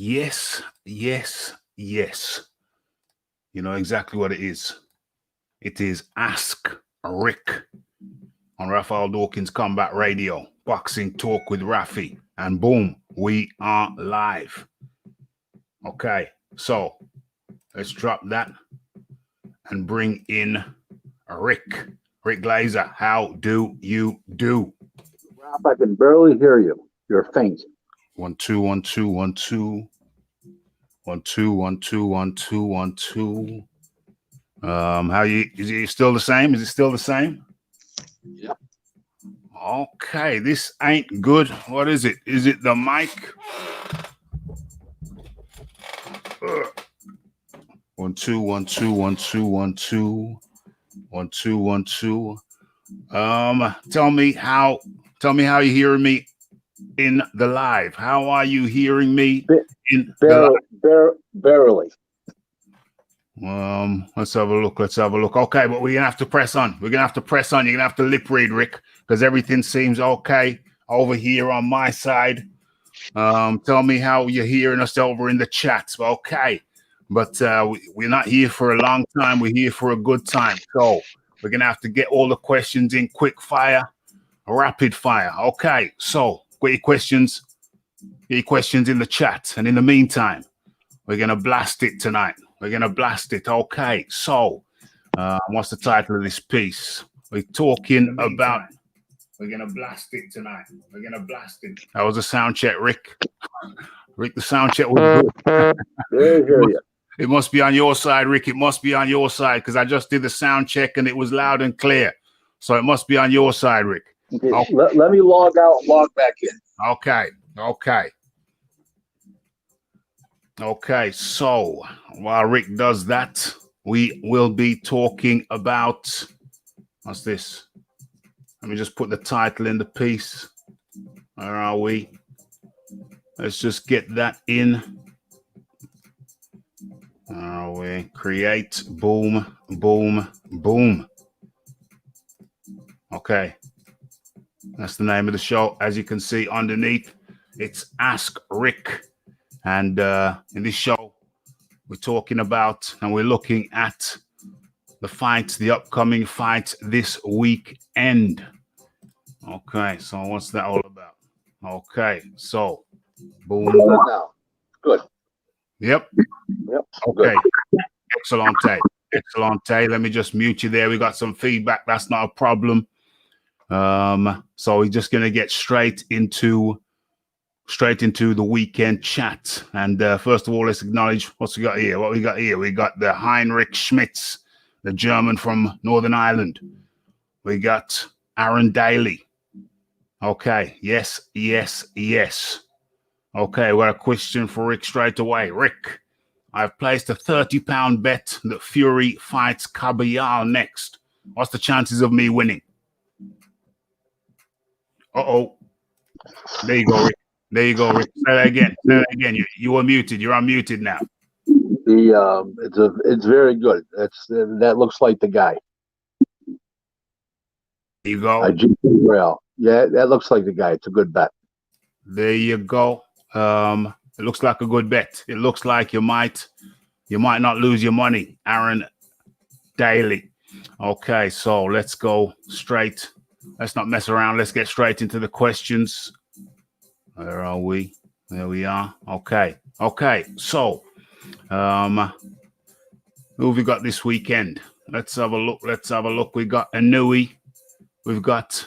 Yes, yes, yes. You know exactly what it is. It is Ask Rick on Raphael Dawkins Combat Radio, Boxing Talk with Rafi. And boom, we are live. Okay, so let's drop that and bring in Rick. Rick Glazer, how do you do? Ralph, I can barely hear you. You're faint. 1 2 1 2 1 2 1 2 1 2 1 2 1 2. How you is it still the same? Is it still the same? Yep. Okay, this ain't good. What is it? Is it the mic? 1 2 1 2 1 2 1 2 1 2 1 2. Tell me how you're hearing me in the live. How are you hearing me in the live? Barely. Let's have a look. Okay, but we're gonna have to press on. You're gonna have to lip read, Rick, because everything seems okay over here on my side. Tell me how you're hearing us over in the chats. Okay, but we're not here for a long time. We're here for a good time. So we're gonna have to get all the questions in quick fire, rapid fire. Okay, so get your questions in the chat, and in the meantime, we're gonna blast it tonight. Okay, so what's the title of this piece? We're talking about. We're gonna blast it tonight. That was a sound check, Rick. Rick, the sound check was good. It must be on your side, Rick. It must be on your side because I just did the sound check and it was loud and clear. So it must be on your side, Rick. Okay. Let me log out and log back in. Okay, so while Rick does that, we will be talking about, what's this? Let me just put the title in the piece. Where are we? Let's just get that in. Where are we? Create, boom, boom, boom. Okay, that's the name of the show. As you can see underneath, it's Ask Rick. And in this show, we're talking about and we're looking at the fights, the upcoming fights this weekend. Okay, so what's that all about? Okay, so boom. Good. Yep. Okay. Excellent. Let me just mute you there. We got some feedback. That's not a problem. So we're just gonna get straight into the weekend chat. And first of all, let's acknowledge what we got here. We got the Heinrich Schmitz, the German from Northern Ireland. We got Aaron Daly. Okay, yes. Okay, we got a question for Rick straight away. Rick, I've placed a 30-pound bet that Fury fights Kabayan next. What's the chances of me winning? Uh-oh. There you go, Rick. Say that again. You were muted. You're unmuted now. It's very good. That looks like the guy. There you go. Yeah, that looks like the guy. It's a good bet. There you go. It looks like a good bet. It looks like you might not lose your money, Aaron Daly. Okay, so let's go straight. Let's not mess around. Let's get straight into the questions. Where are we? There we are. Okay. So, who have we got this weekend? Let's have a look. We got Inouye. We've got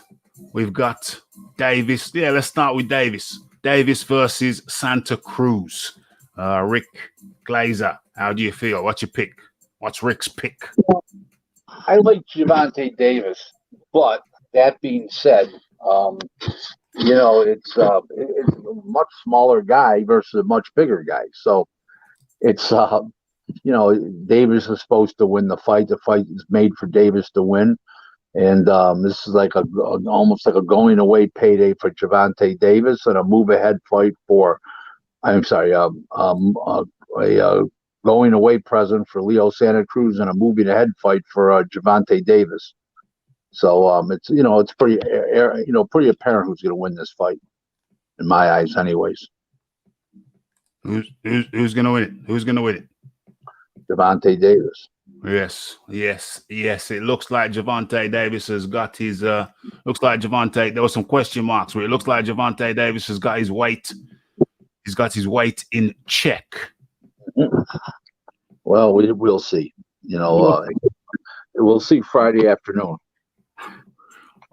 Davis. Yeah, let's start with Davis. Davis versus Santa Cruz. Rick Glazer, how do you feel? What's your pick? What's Rick's pick? I like Gervonta Davis, but that being said, it's a much smaller guy versus a much bigger guy. So it's Davis is supposed to win the fight. The fight is made for Davis to win. And this is like almost like a going away payday for Gervonta Davis and a move ahead fight for, a going away present for Leo Santa Cruz and a moving ahead fight for Gervonta Davis. So it's pretty apparent who's going to win this fight, in my eyes, anyways. Who's gonna win it? Who's gonna win it? Gervonta Davis. Yes. It looks like Gervonta Davis has got his. Looks like Gervonta. There were some question marks where it looks like Gervonta Davis has got his weight. He's got his weight in check. Well, we'll see. We'll see Friday afternoon.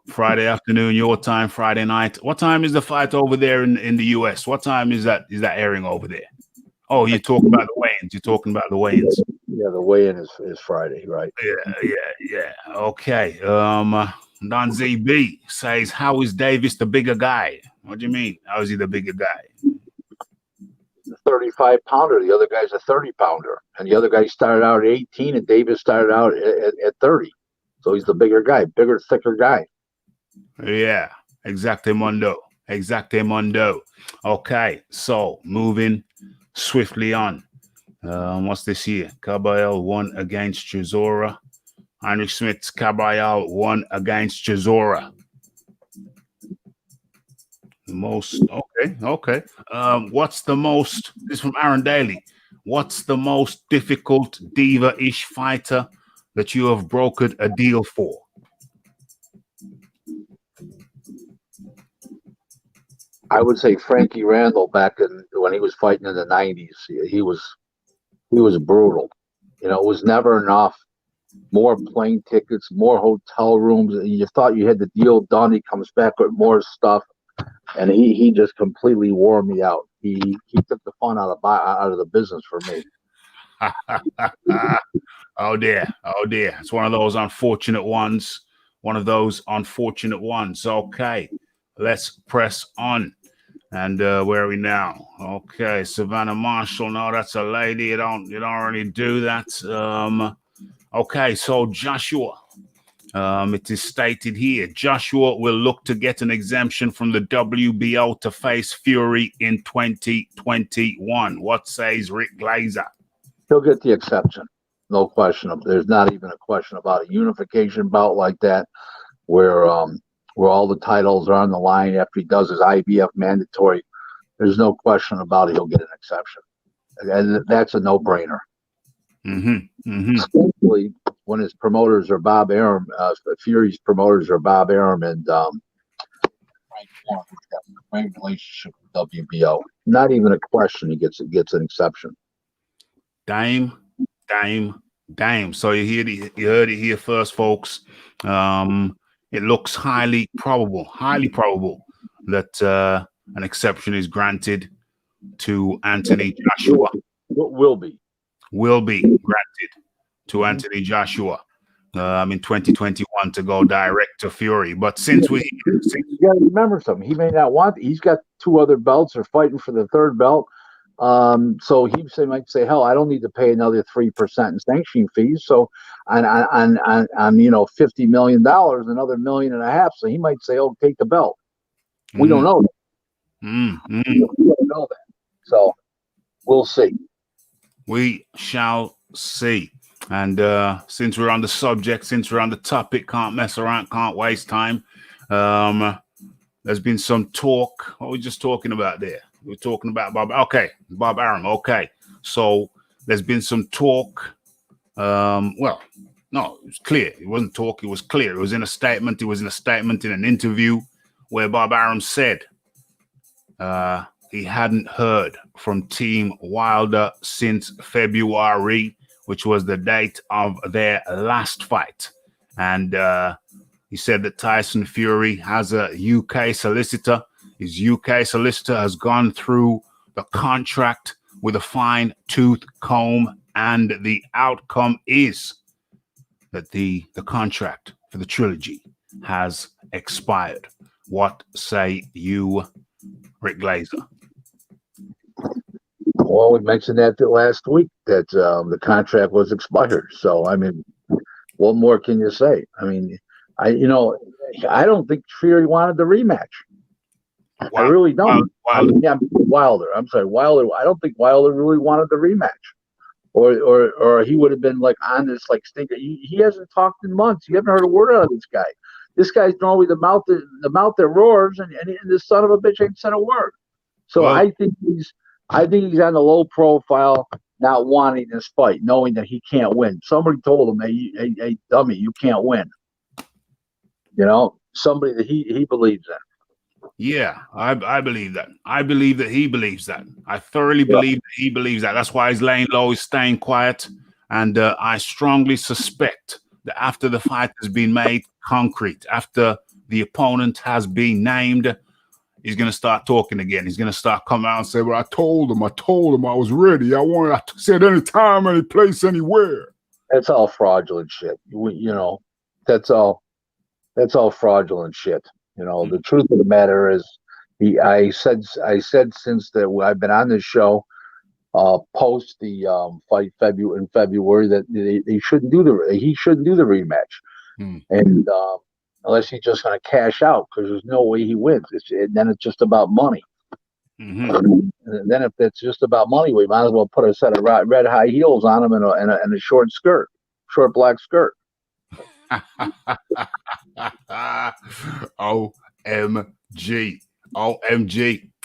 Friday afternoon, your time. Friday night. What time is the fight over there in the US? What time is that airing over there? Oh, you're talking about the weigh-ins. You're talking about the weigh-ins. Yeah, the weigh-in is Friday, right? Yeah. Okay. Don ZB says, "How is Davis the bigger guy?" What do you mean? How is he the bigger guy? 35-pounder. The other guy's a 30-pounder, and the other guy started out at 18, and Davis started out at 30. So he's the bigger guy, bigger, thicker guy. Yeah, exactamundo. Okay, so moving swiftly on. What's this here? Kabayan won against Cezora. Heinrich Smith's Kabayan won against Cezora. Okay. What's the most? This is from Aaron Daly. What's the most difficult Diva-Ish fighter that you have brokered a deal for? I would say Frankie Randall back when he was fighting in the 90s. He was brutal. It was never enough. More plane tickets, more hotel rooms. You thought you had the deal done. He comes back with more stuff, and he just completely wore me out. He took the fun out of the business for me. Oh dear. It's one of those unfortunate ones. Okay, let's press on. And where are we now? Okay, Savannah Marshall. No, that's a lady. You don't really do that. Okay, so Joshua. It is stated here, Joshua will look to get an exemption from the WBO to face Fury in 2021. What says Rick Glazer? He'll get the exception. No question. There's not even a question about a unification bout like that where all the titles are on the line after he does his IBF mandatory. There's no question about it. He'll get an exception. And that's a no-brainer. Especially when his promoters are Bob Arum, Fury's promoters are Bob Arum and Frank Warren, who's got a great relationship with WBO. Not even a question he gets an exception. Dame. So you heard it here first, folks. It looks highly probable that an exception is granted to Anthony Joshua. Will be granted to Anthony Joshua in 2021 to go direct to Fury. But you got to remember something, he may not want. He's got 2 other belts. They're fighting for the 3rd belt. So he might say, hell, I don't need to pay another 3% in sanction fees. So on $50 million, another $1.5 million. So he might say, oh, take the belt. We don't know that. We don't know that. So we'll see. We shall see. And since we're on the subject, since we're on the topic, can't mess around, can't waste time. There's been some talk. What were we just talking about there? We're talking about Bob Arum. Okay. So there's been some talk. Well, no, it was clear. It wasn't talk. It was clear. It was in a statement. It was in a statement in an interview where Bob Arum said he hadn't heard from Team Wilder since February, which was the date of their last fight. And he said that Tyson Fury has a UK solicitor. His UK solicitor has gone through the contract with a fine-tooth comb, and the outcome is that the contract for the trilogy has expired. What say you, Rick Glazer? Well, we mentioned that last week, that the contract was expired. So, I mean, what more can you say? I mean, I don't think Fury wanted the rematch. I really don't. Wilder. I'm sorry, Wilder. I don't think Wilder really wanted the rematch, or he would have been like on this like stinker. He hasn't talked in months. You haven't heard a word out of this guy. This guy's normally the mouth that roars, and this son of a bitch ain't said a word. So I think I think he's on the low profile, not wanting this fight, knowing that he can't win. Somebody told him, hey, dummy, you can't win. You know, somebody that he believes in. Yeah, I believe that. I believe that he believes that. I thoroughly believe that he believes that. That's why he's laying low, he's staying quiet. And I strongly suspect that after the fight has been made concrete, after the opponent has been named, he's going to start talking again. He's going to start coming out and say, well, I told him I was ready. I said anytime, any place, anywhere. That's all fraudulent shit. You know, that's all fraudulent shit. You know, the truth of the matter is, I said since that I've been on this show, post the fight in February, that he shouldn't do the rematch, and unless he's just going to cash out, because there's no way he wins. Then it's just about money. And then if it's just about money, we might as well put a set of red high heels on him and a short black skirt. OMG.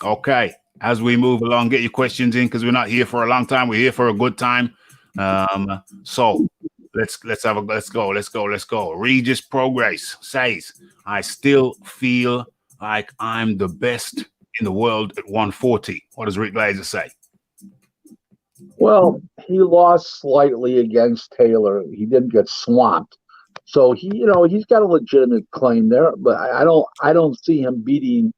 Okay. As we move along, get your questions in, because we're not here for a long time. We're here for a good time. So let's go. Regis Progress says, I still feel like I'm the best in the world at 140. What does Rick Glazer say? Well, he lost slightly against Taylor. He didn't get swamped. So he's got a legitimate claim there, but I don't see him beating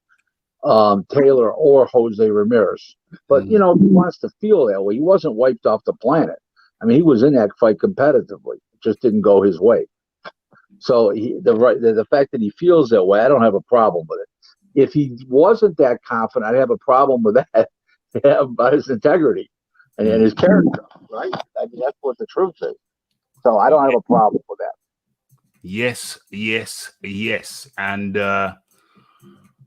Taylor or Jose Ramirez. But he wants to feel that way. He wasn't wiped off the planet. I mean, he was in that fight competitively. It just didn't go his way. So the fact that he feels that way, I don't have a problem with it. If he wasn't that confident, I'd have a problem with that. About his integrity and his character, right? I mean, that's what the truth is. So I don't have a problem with that. Yes. And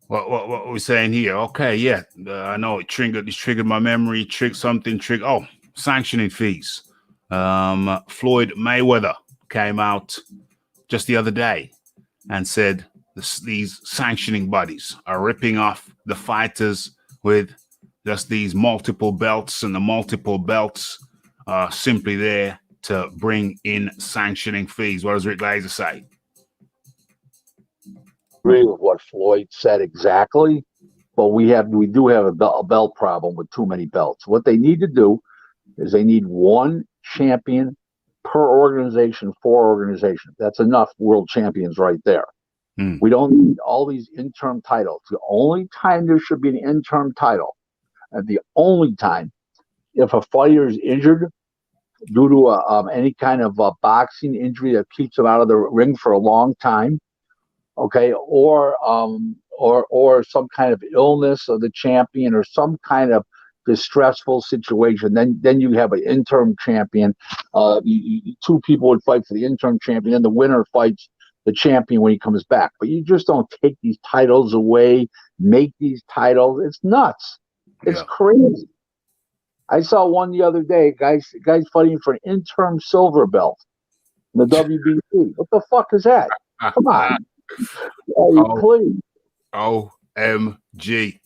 what we're saying here? Okay, yeah, I know it triggered my memory. Sanctioning fees. Floyd Mayweather came out just the other day and said these sanctioning bodies are ripping off the fighters with just these multiple belts, and the multiple belts are simply there to bring in sanctioning fees. What does Rick Glazer say? Agree with what Floyd said exactly, but we do have a belt problem with too many belts. What they need to do is they need one champion per organization, for organizations. That's enough world champions right there. We don't need all these interim titles. The only time there should be an interim title, and the only time, if a fighter is injured due to any kind of boxing injury that keeps him out of the ring for a long time, okay, or some kind of illness of the champion, or some kind of distressful situation, then you have an interim champion. Two people would fight for the interim champion, and the winner fights the champion when he comes back. But you just don't take these titles away, make these titles. It's nuts. It's crazy. I saw one the other day, guys fighting for an interim silver belt in the WBC. What the fuck is that? Come on. Please.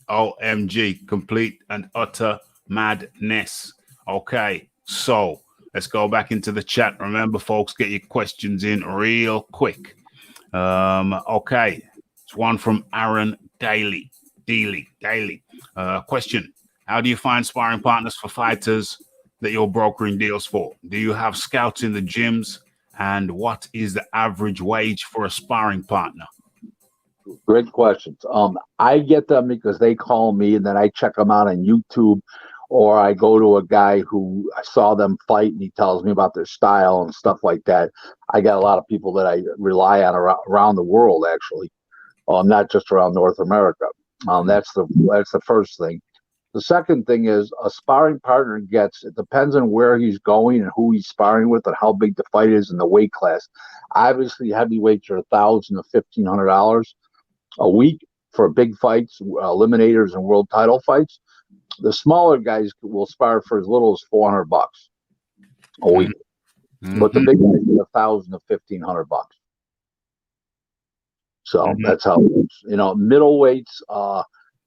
OMG. Complete and utter madness. Okay, so let's go back into the chat. Remember, folks, get your questions in real quick. Okay, it's one from Aaron Daly. Question: how do you find sparring partners for fighters that you're brokering deals for? Do you have scouts in the gyms? And what is the average wage for a sparring partner? Great questions. I get them because they call me, and then I check them out on YouTube, or I go to a guy who I saw them fight, and he tells me about their style and stuff like that. I got a lot of people that I rely on around the world, actually, not just around North America. That's the first thing. The second thing is a sparring partner it depends on where he's going and who he's sparring with and how big the fight is and the weight class. Obviously, heavyweights are $1,000 to $1,500 a week for big fights, eliminators and world title fights. The smaller guys will spar for as little as $400 a week, but the big guys get $1,000 to $1,500. So that's how it works. Middleweights,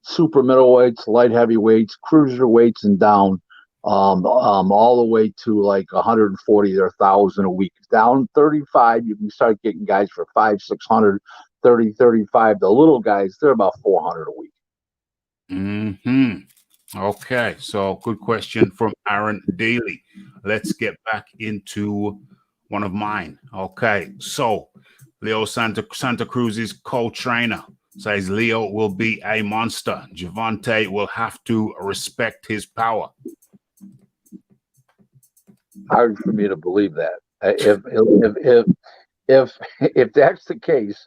super middleweights, light heavyweights, cruiserweights, and down, all the way to like 140 or 1,000 a week. Down 35, you can start getting guys for 500, 600, 30, 35. The little guys, they're about 400 a week. Okay, so good question from Aaron Daly. Let's get back into one of mine. Okay, so Leo Santa Cruz's co-trainer says Leo will be a monster. Javante will have to respect his power. Hard for me to believe that. If that's the case,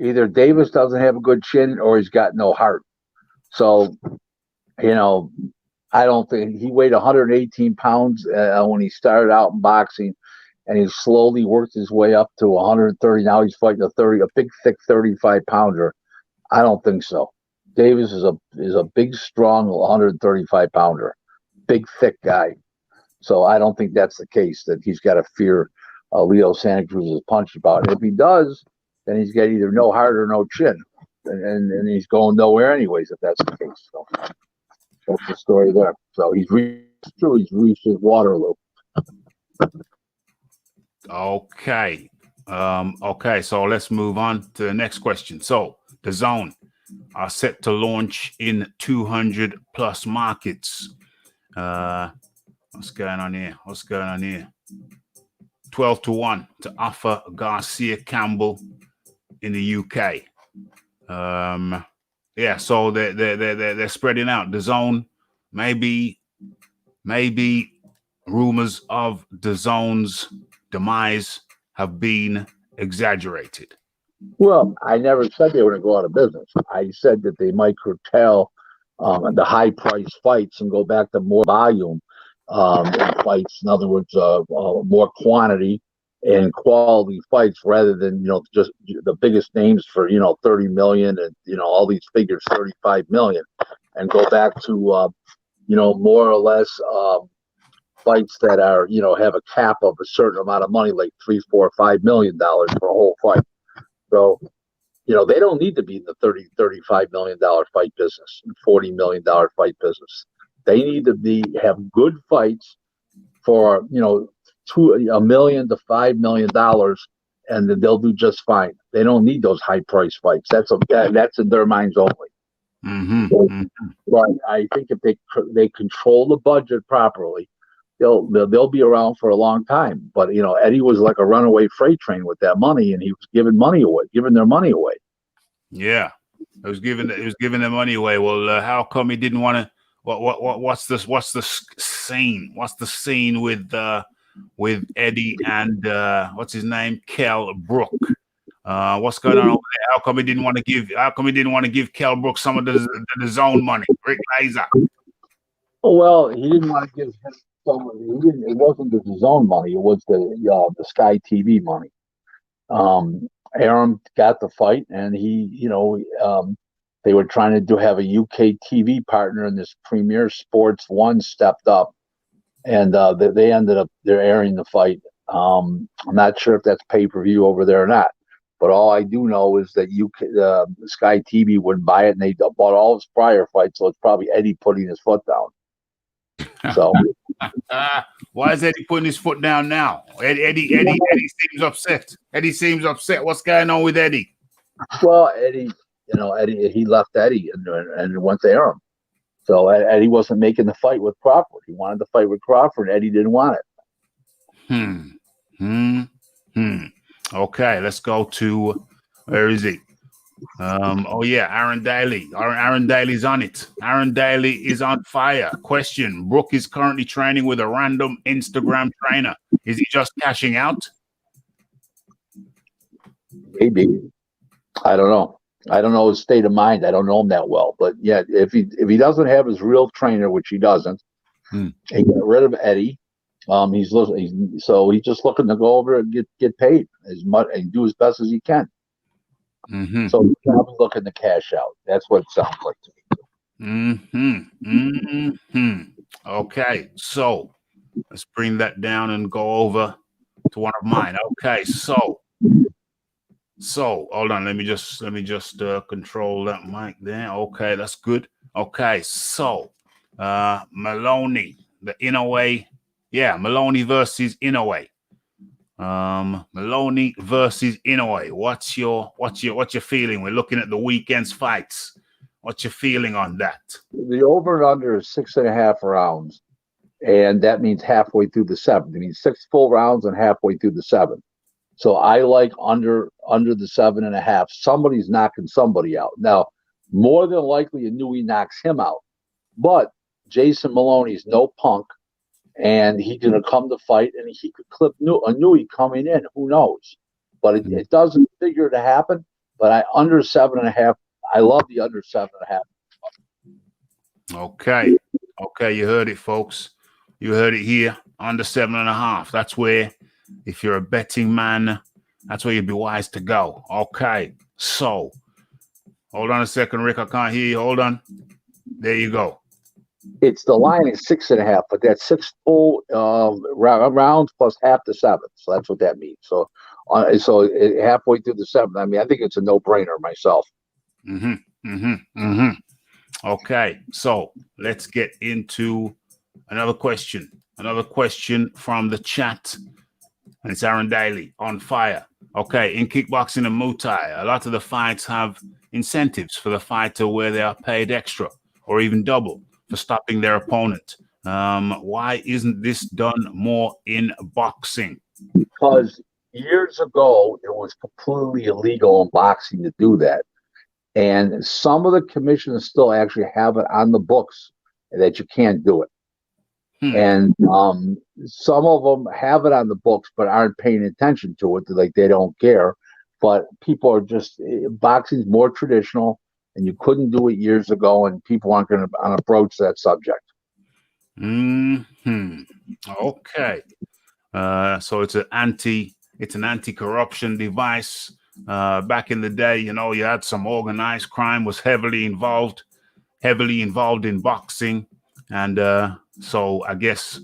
either Davis doesn't have a good chin or he's got no heart. So, I don't think he weighed 118 pounds when he started out in boxing, and he slowly worked his way up to 130. Now he's fighting a big, thick 35 pounder. I don't think so. Davis is a big, strong 135 pounder, big, thick guy. So I don't think that's the case, that he's got to fear Leo Santa Cruz's punch about it. If he does, then he's got either no heart or no chin, and he's going nowhere anyways if that's the case. So that's the story there. So he's reached his Waterloo. Okay. Okay, so let's move on to the next question. So the Zone are set to launch in 200 plus markets. What's going on here? 12-1 to offer Garcia Campbell in the UK. Yeah, so they're spreading out. The Zone, maybe rumors of the Zone's demise have been exaggerated. Well, I never said they were going to go out of business. I said that they might curtail the high price fights and go back to more volume fights. In other words, more quantity and quality fights rather than just the biggest names for 30 million and all these figures 35 million, and go back to more or less fights that are have a cap of a certain amount of money, like $3, $4, $5 million for a whole fight. So they don't need to be in the $35 million fight business and $40 million fight business. They need to have good fights for $1 million to $5 million, and then they'll do just fine. They don't need those high price fights. That's in their minds only. But I think if they control the budget properly, they'll be around for a long time. But Eddie was like a runaway freight train with that money, and he was giving their money away. Yeah, it was giving their money away. Well, how come he didn't want to? What's this? What's the scene? What's the scene with Eddie and what's his name, Kell Brook? What's going on over there? How come he didn't want to give Kell Brook some of the Zone money? Rick Laser. Oh, well, he didn't want to give him some. It wasn't the Zone money. It was the Sky TV money. Aaron got the fight, and they were trying to have a UK TV partner, and this Premier Sports One stepped up, and they ended up airing the fight. I'm not sure if that's pay-per-view over there or not, but all I do know is that Sky TV wouldn't buy it, and they bought all his prior fights, so it's probably Eddie putting his foot down. So why is Eddie putting his foot down now? Eddie seems upset. Eddie seems upset. What's going on with Eddie? Well, Eddie, he left Eddie and went to Aaron. So Eddie wasn't making the fight with Crawford. He wanted to fight with Crawford. Eddie didn't want it. Okay, let's go to, where is he? Oh yeah, Aaron Daly. Aaron Daly's on it. Aaron Daly is on fire. Question: Brook is currently training with a random Instagram trainer. Is he just cashing out? Maybe. I don't know. I don't know his state of mind. I don't know him that well. But yeah, if he doesn't have his real trainer, which he doesn't, he got rid of Eddie. He's just looking to go over and get paid as much and do as best as he can. So he's probably looking to cash out. That's what it sounds like to me. Okay, so let's bring that down and go over to one of mine. Okay, so hold on. Let me just control that mic there. Okay, that's good. Okay, so Maloney, the Inoue. Yeah, Maloney versus Inoue. Maloney versus Inoue. What's your feeling? We're looking at the weekend's fights. What's your feeling on that? The over and under is 6.5 rounds, and that means halfway through the seventh. It means 6 full rounds and halfway through the seventh. So I like under the 7.5. Somebody's knocking somebody out. Now, more than likely, Inouye knocks him out, but Jason Maloney's no punk, and he's going to come to fight, and he could clip Inouye coming in. Who knows? But it doesn't figure to happen. But I under 7.5. I love the under 7.5. Okay. Okay, you heard it, folks. You heard it here. Under 7.5. That's where, if you're a betting man, that's where you'd be wise to go. Okay. So, hold on a second, Rick. I can't hear you. Hold on. There you go. It's the line is 6.5, but that's 6 full rounds plus half the seventh. So that's what that means. So, halfway through the seventh. I mean, I think it's a no-brainer myself. Okay, so let's get into another question. Another question from the chat. And it's Aaron Daly on fire. Okay, in kickboxing and Muay Thai, a lot of the fights have incentives for the fighter where they are paid extra or even double for stopping their opponent. Why isn't this done more in boxing? Because years ago, it was completely illegal in boxing to do that. And some of the commissions still actually have it on the books that you can't do it. And some of them have it on the books but aren't paying attention to it. Like they don't care. But people are just boxing's more traditional, and you couldn't do it years ago, and people aren't going to approach that subject. Okay. So it's an anti-corruption device. Back in the day, you know, you had some organized crime was heavily involved in boxing, and so I guess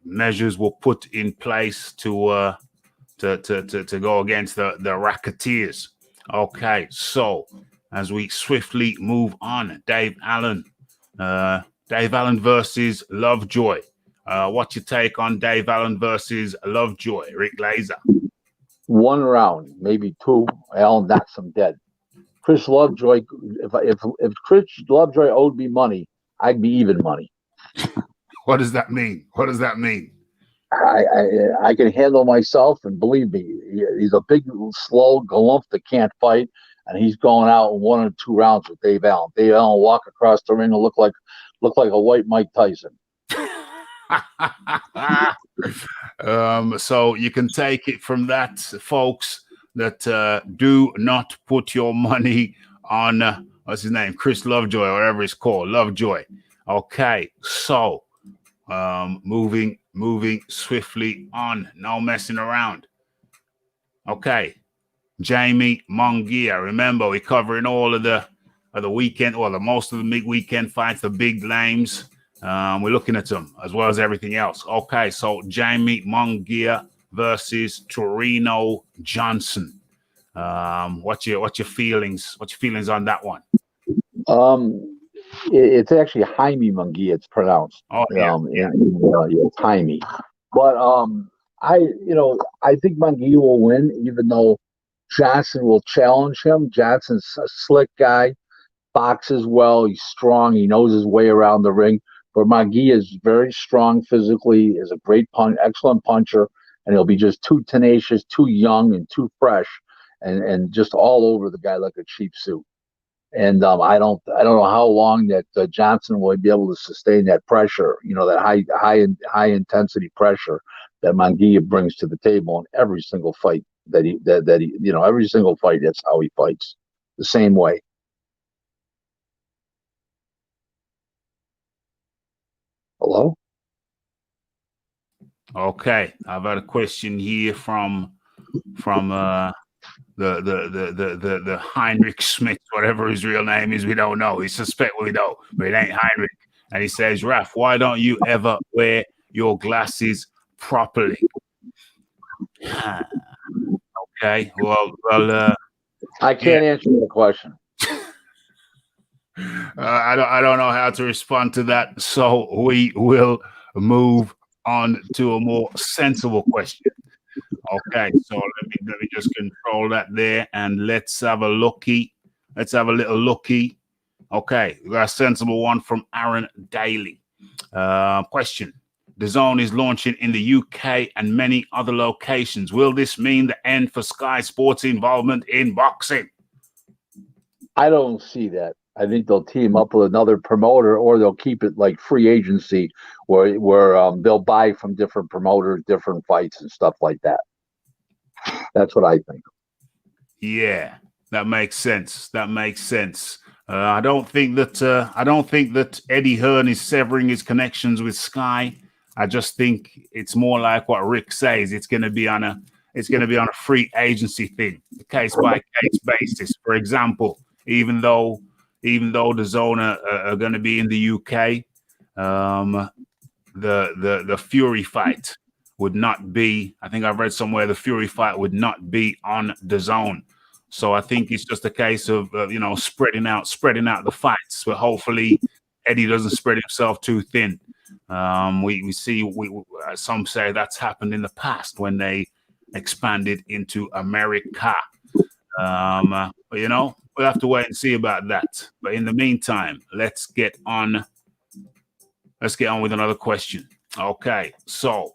measures were put in place to go against the racketeers. Okay, so as we swiftly move on, Dave Allen versus Lovejoy. What's your take on Dave Allen versus Lovejoy, Rick Laser? 1 round, maybe 2. Allen knocks him dead. Chris Lovejoy, if Chris Lovejoy owed me money, I'd be even money. What does that mean? I can handle myself, and believe me, he's a big, slow galump that can't fight, and he's going out in 1 or 2 rounds with Dave Allen. Dave Allen will walk across the ring and look like a white Mike Tyson. So you can take it from that, folks, that do not put your money on what's his name, Chris Lovejoy, or whatever it's called, Lovejoy. Okay, so moving swiftly on, no messing around. Okay, Jamie Mongia. Remember, we're covering all of the weekend, or the most of the weekend fights, the big names. We're looking at them as well as everything else. Okay, so Jamie Mongia versus Torino Johnson. What's your feelings? What's your feelings on that one? It's actually Jaime Mongia. It's pronounced. Oh yeah, it's Jaime. But I think Mongia will win, even though Johnson will challenge him. Johnson's a slick guy, boxes well. He's strong. He knows his way around the ring. But Mongia is very strong physically. Is a great excellent puncher, and he'll be just too tenacious, too young, and too fresh, and just all over the guy like a cheap suit. And I don't know how long that Johnson will be able to sustain that pressure. You know, that high intensity pressure that Mongia brings to the table in every single fight that he every single fight. That's how he fights, the same way. Hello? Okay, I've got a question here from the Heinrich Smith, whatever his real name is. We don't know. We suspect we know, but it ain't Heinrich. And he says, Raf, why don't you ever wear your glasses properly? Okay, well, I can't answer the question. I don't know how to respond to that. So we will move on to a more sensible question. Okay, so let me just control that there, and let's have a looky. Let's have a little looky. Okay, we got a sensible one from Aaron Daly. Question: The Zone is launching in the UK and many other locations. Will this mean the end for Sky Sports involvement in boxing? I don't see that. I think they'll team up with another promoter, or they'll keep it like free agency, where they'll buy from different promoters, different fights and stuff like that. That's what I think. Yeah, that makes sense. That makes sense. I don't think that Eddie Hearn is severing his connections with Sky. I just think it's more like what Rick says. It's going to be on a free agency thing, case by case basis. For example, even though the Zone are going to be in the UK, the Fury fight would not be. I think I've read somewhere the Fury fight would not be on the Zone. So I think it's just a case of spreading out the fights. But hopefully Eddie doesn't spread himself too thin. We see some say that's happened in the past when they expanded into America. But we'll have to wait and see about that. But in the meantime, let's get on with another question. Okay, so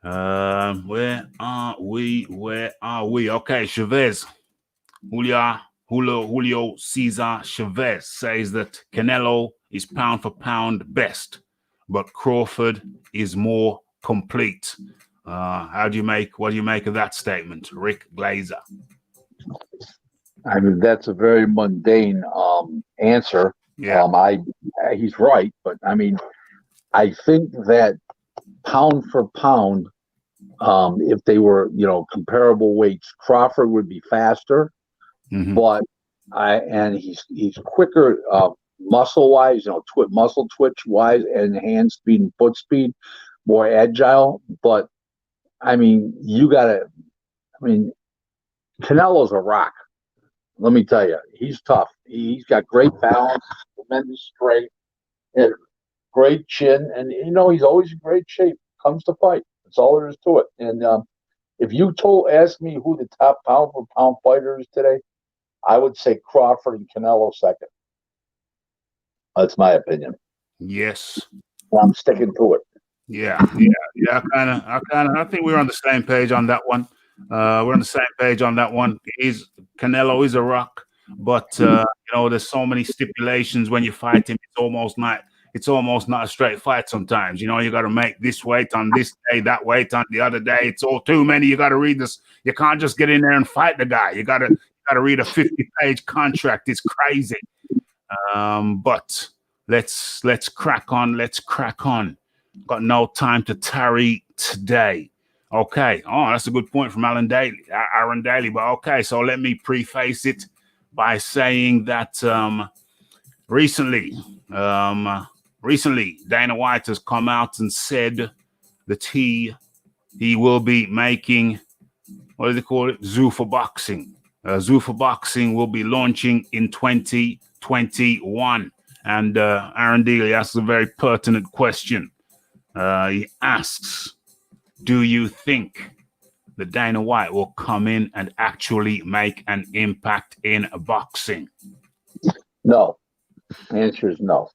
where are we? Okay, Chavez. Julio Cesar Chavez says that Canelo is pound for pound best, but Crawford is more complete. What do you make of that statement, Rick Glazer? I mean, that's a very mundane answer. Yeah. He's right, but I mean, I think that pound for pound, if they were comparable weights, Crawford would be faster. Mm-hmm. But he's quicker muscle wise, muscle twitch wise, and hand speed and foot speed, more agile. But I mean, Canelo's a rock. Let me tell you, he's tough. He's got great balance, tremendous strength, and great chin, and he's always in great shape. Comes to fight. That's all there is to it. And if you ask me who the top pound for pound fighter is today, I would say Crawford and Canelo second. That's my opinion. Yes. I'm sticking to it. Yeah. I think we're on the same page on that one. We're on the same page on that one. Canelo is a rock, but there's so many stipulations when you fight him. It's almost not a straight fight sometimes. You got to make this weight on this day, that weight on the other day. It's all too many. You got to read this. You can't just get in there and fight the guy. You got to read a 50-page contract. It's crazy. But let's crack on. Got no time to tarry today. Okay. Oh, that's a good point from Aaron Daly. But okay, so let me preface it by saying that recently, Dana White has come out and said that he will be making, what do they call it? Zuffa Boxing. Zuffa Boxing will be launching in 2021. And Aaron Daly asks a very pertinent question. He asks, do you think that Dana White will come in and actually make an impact in boxing? No. The answer is no.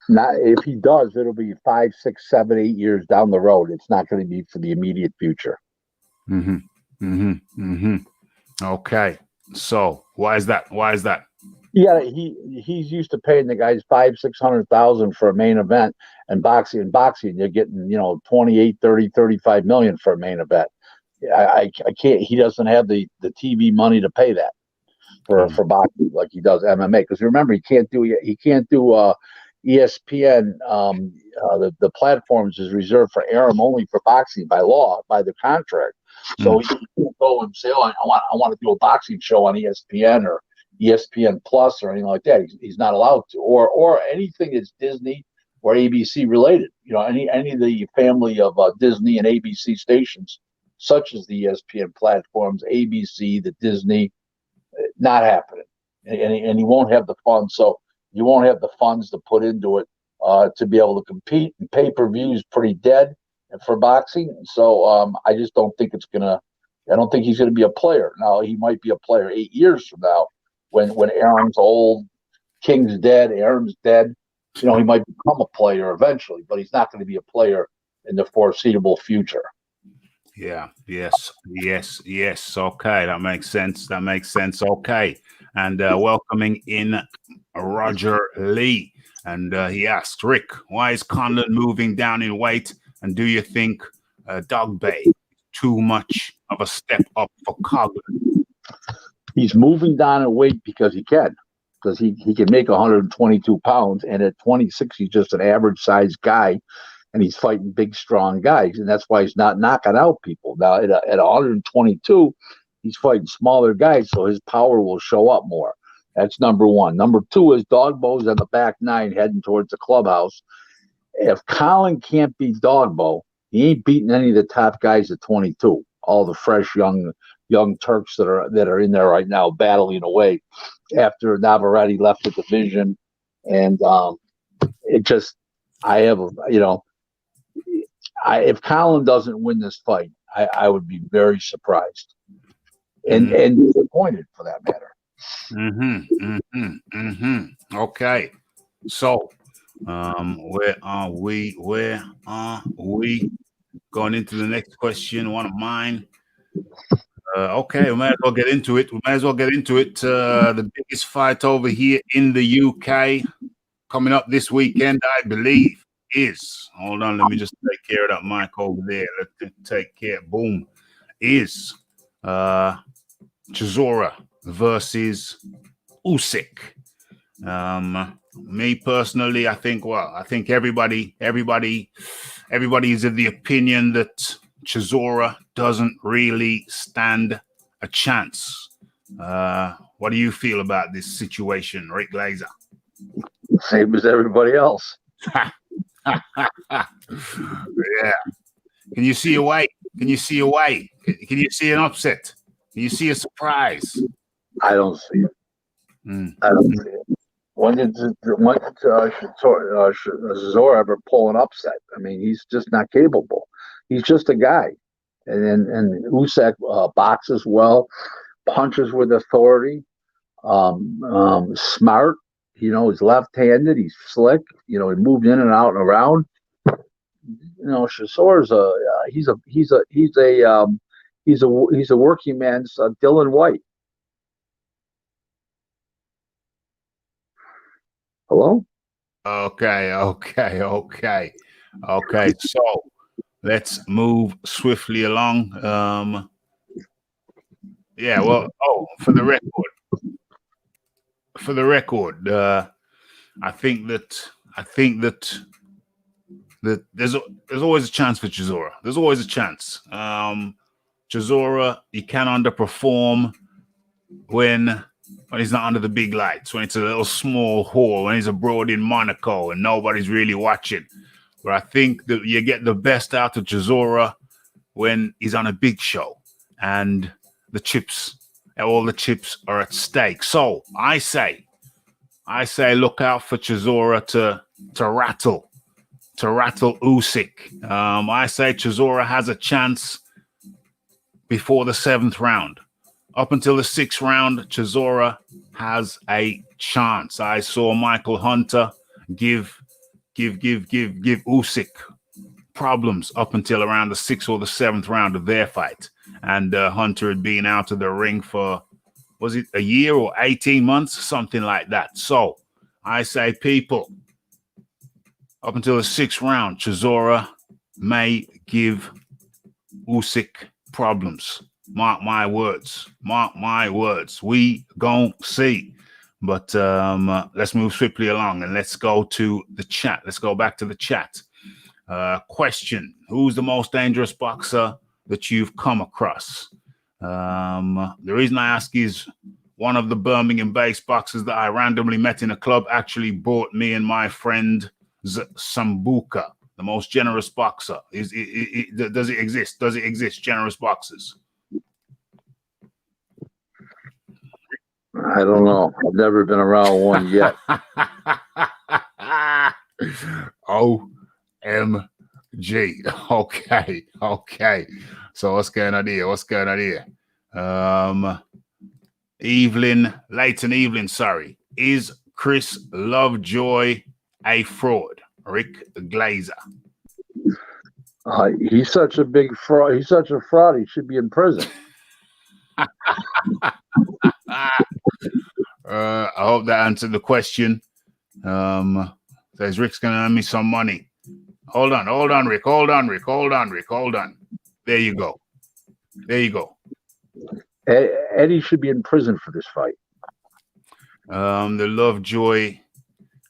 Not if he does, it'll be 5, 6, 7, 8 years down the road. It's not going to be for the immediate future. Okay. So why is that? Yeah, he's used to paying the guys $500,000-$600,000 for a main event, and boxing you're getting 28, 30, 35 million for a main event. I can't. He doesn't have the TV money to pay that for boxing like he does MMA. Because remember, he can't do ESPN. The platforms is reserved for Aram only for boxing by law, by the contract. So he can't go and say, "Oh, I want to do a boxing show on ESPN or ESPN Plus or anything like that." He's not allowed to, or anything that's Disney or ABC related. Any of the family of Disney and ABC stations, such as the ESPN platforms, ABC, the Disney, not happening. and he won't have the funds. So you won't have the funds to put into it to be able to compete. And pay-per-view is pretty dead for boxing. So I just don't think it's gonna. I don't think he's gonna be a player. Now he might be a player 8 years from now when Aaron's old, King's dead, Aaron's dead. You know, he might become a player eventually, but he's not going to be a player in the foreseeable future. Yeah. Yes. Okay, that makes sense. Okay, and welcoming in Roger Lee, and he asks, Rick, why is Conlon moving down in weight, and do you think Dog Bay too much of a step up for Coughlin? He's moving down in weight because he can. Because he can make 122 pounds, and at 26, he's just an average sized guy, and he's fighting big, strong guys, and that's why he's not knocking out people. Now, at 122, he's fighting smaller guys, so his power will show up more. That's number one. Number two is Dogbo's on the back nine heading towards the clubhouse. If Colin can't beat Dogbo, he ain't beating any of the top guys at 22. All the fresh young Turks that are in there right now battling away after Navarrete left the division, and it just if Colin doesn't win this fight, I would be very surprised and disappointed for that matter. Okay, so where are we going into the next question? One of mine. Okay, we might as well get into it. The biggest fight over here in the UK coming up this weekend, I believe, is, hold on, let me just take care of that mic over there. Let's take care. Boom. Is Cezora versus Usyk. Me personally, I think everybody is of the opinion that Cezora doesn't really stand a chance. What do you feel about this situation, Rick Glazer? Same as everybody else. Yeah. Can you see a way? Can you see an upset? Can you see a surprise? I don't see it. I don't see it. When did Cezora ever pull an upset? I mean, he's just not capable. He's just a guy. And Usyk boxes well, punches with authority, smart. You know, he's left-handed. He's slick. You know, he moved in and out and around. You know, Cezora's he's a working man's Dylan White. Hello? Okay. So let's move swiftly along. For the record, I think that there's always a chance for Cezora. There's always a chance. Cezora, he can underperform when he's not under the big lights, when it's a little small hall, when he's abroad in Monaco and nobody's really watching. But I think that you get the best out of Cezora when he's on a big show and all the chips are at stake. So I say look out for Cezora to rattle Usyk. I say Cezora has a chance before the 7th round. Up until the 6th round, Cezora has a chance. I saw Michael Hunter give Usyk problems up until around the 6th or the 7th round of their fight. And Hunter had been out of the ring for, was it a year or 18 months? Something like that. So I say, people, up until the 6th round, Cezora may give Usyk problems. Mark my words. We gon' see. But let's move swiftly along and let's go to the chat. Let's go back to the chat. Question: who's the most dangerous boxer that you've come across? The reason I ask is one of the Birmingham-based boxers that I randomly met in a club actually brought me and my friend Sambuca, the most generous boxer. Does it exist? Generous boxers? I don't know. I've never been around one yet. OMG. Okay. Okay. So what's going on here? What's going on here? Leighton Evelyn, sorry. Is Chris Lovejoy a fraud? Rick Glazer. He's such a big fraud. He's such a fraud. He should be in prison. I hope that answered the question. Says Rick's gonna earn me some money. Hold on, Rick. Hold on. There you go. Eddie should be in prison for this fight. The Lovejoy.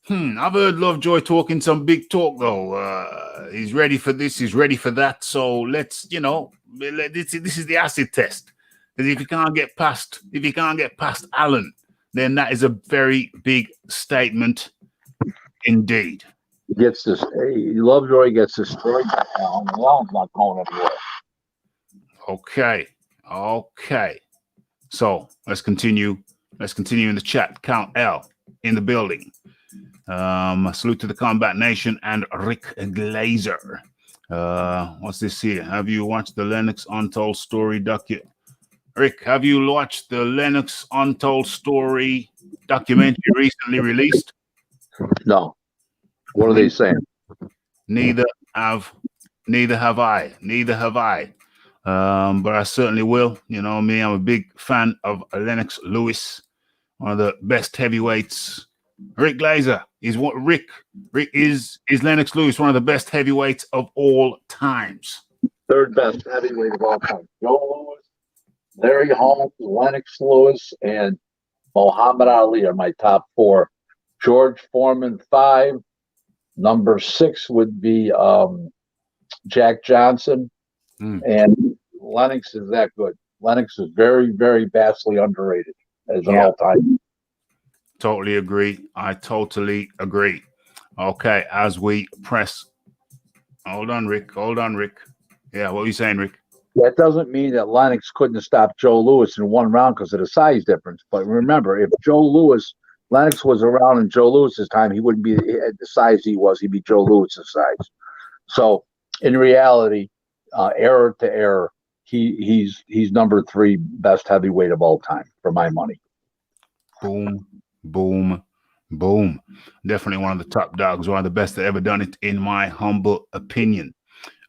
I've heard Lovejoy talking some big talk though. He's ready for this. He's ready for that. So let's, this is the acid test. Because if you can't get past Allen, then that is a very big statement indeed. Lovejoy gets destroyed by Allen. Allen's not going anywhere. Okay. So let's continue. Let's continue in the chat. Count L in the building. Salute to the Combat Nation and Rick Glazer. What's this here? Have you watched the Lennox Untold Story Rick, have you watched the Lennox Untold Story documentary recently released? No. What are they saying? Neither have I. But I certainly will. You know me, I'm a big fan of Lennox Lewis, one of the best heavyweights. Rick Glazer is what Rick is Lennox Lewis one of the best heavyweights of all times. Third best heavyweight of all time. Joe Lewis, Larry Holmes, Lennox Lewis, and Muhammad Ali are my top four. George Foreman 5. Number 6 would be Jack Johnson. And Lennox is that good. Lennox is very, very vastly underrated as an all-time. Totally agree. I totally agree. Okay, as we press. Hold on, Rick. Yeah, what are you saying, Rick? That doesn't mean that Lennox couldn't have stopped Joe Lewis in one round because of the size difference. But remember, if Lennox was around in Joe Lewis's time, he wouldn't be at the size he was. He'd be Joe Lewis's size. So in reality, error to error, he's number 3 best heavyweight of all time for my money. Boom. Definitely one of the top dogs, one of the best that ever done it, in my humble opinion.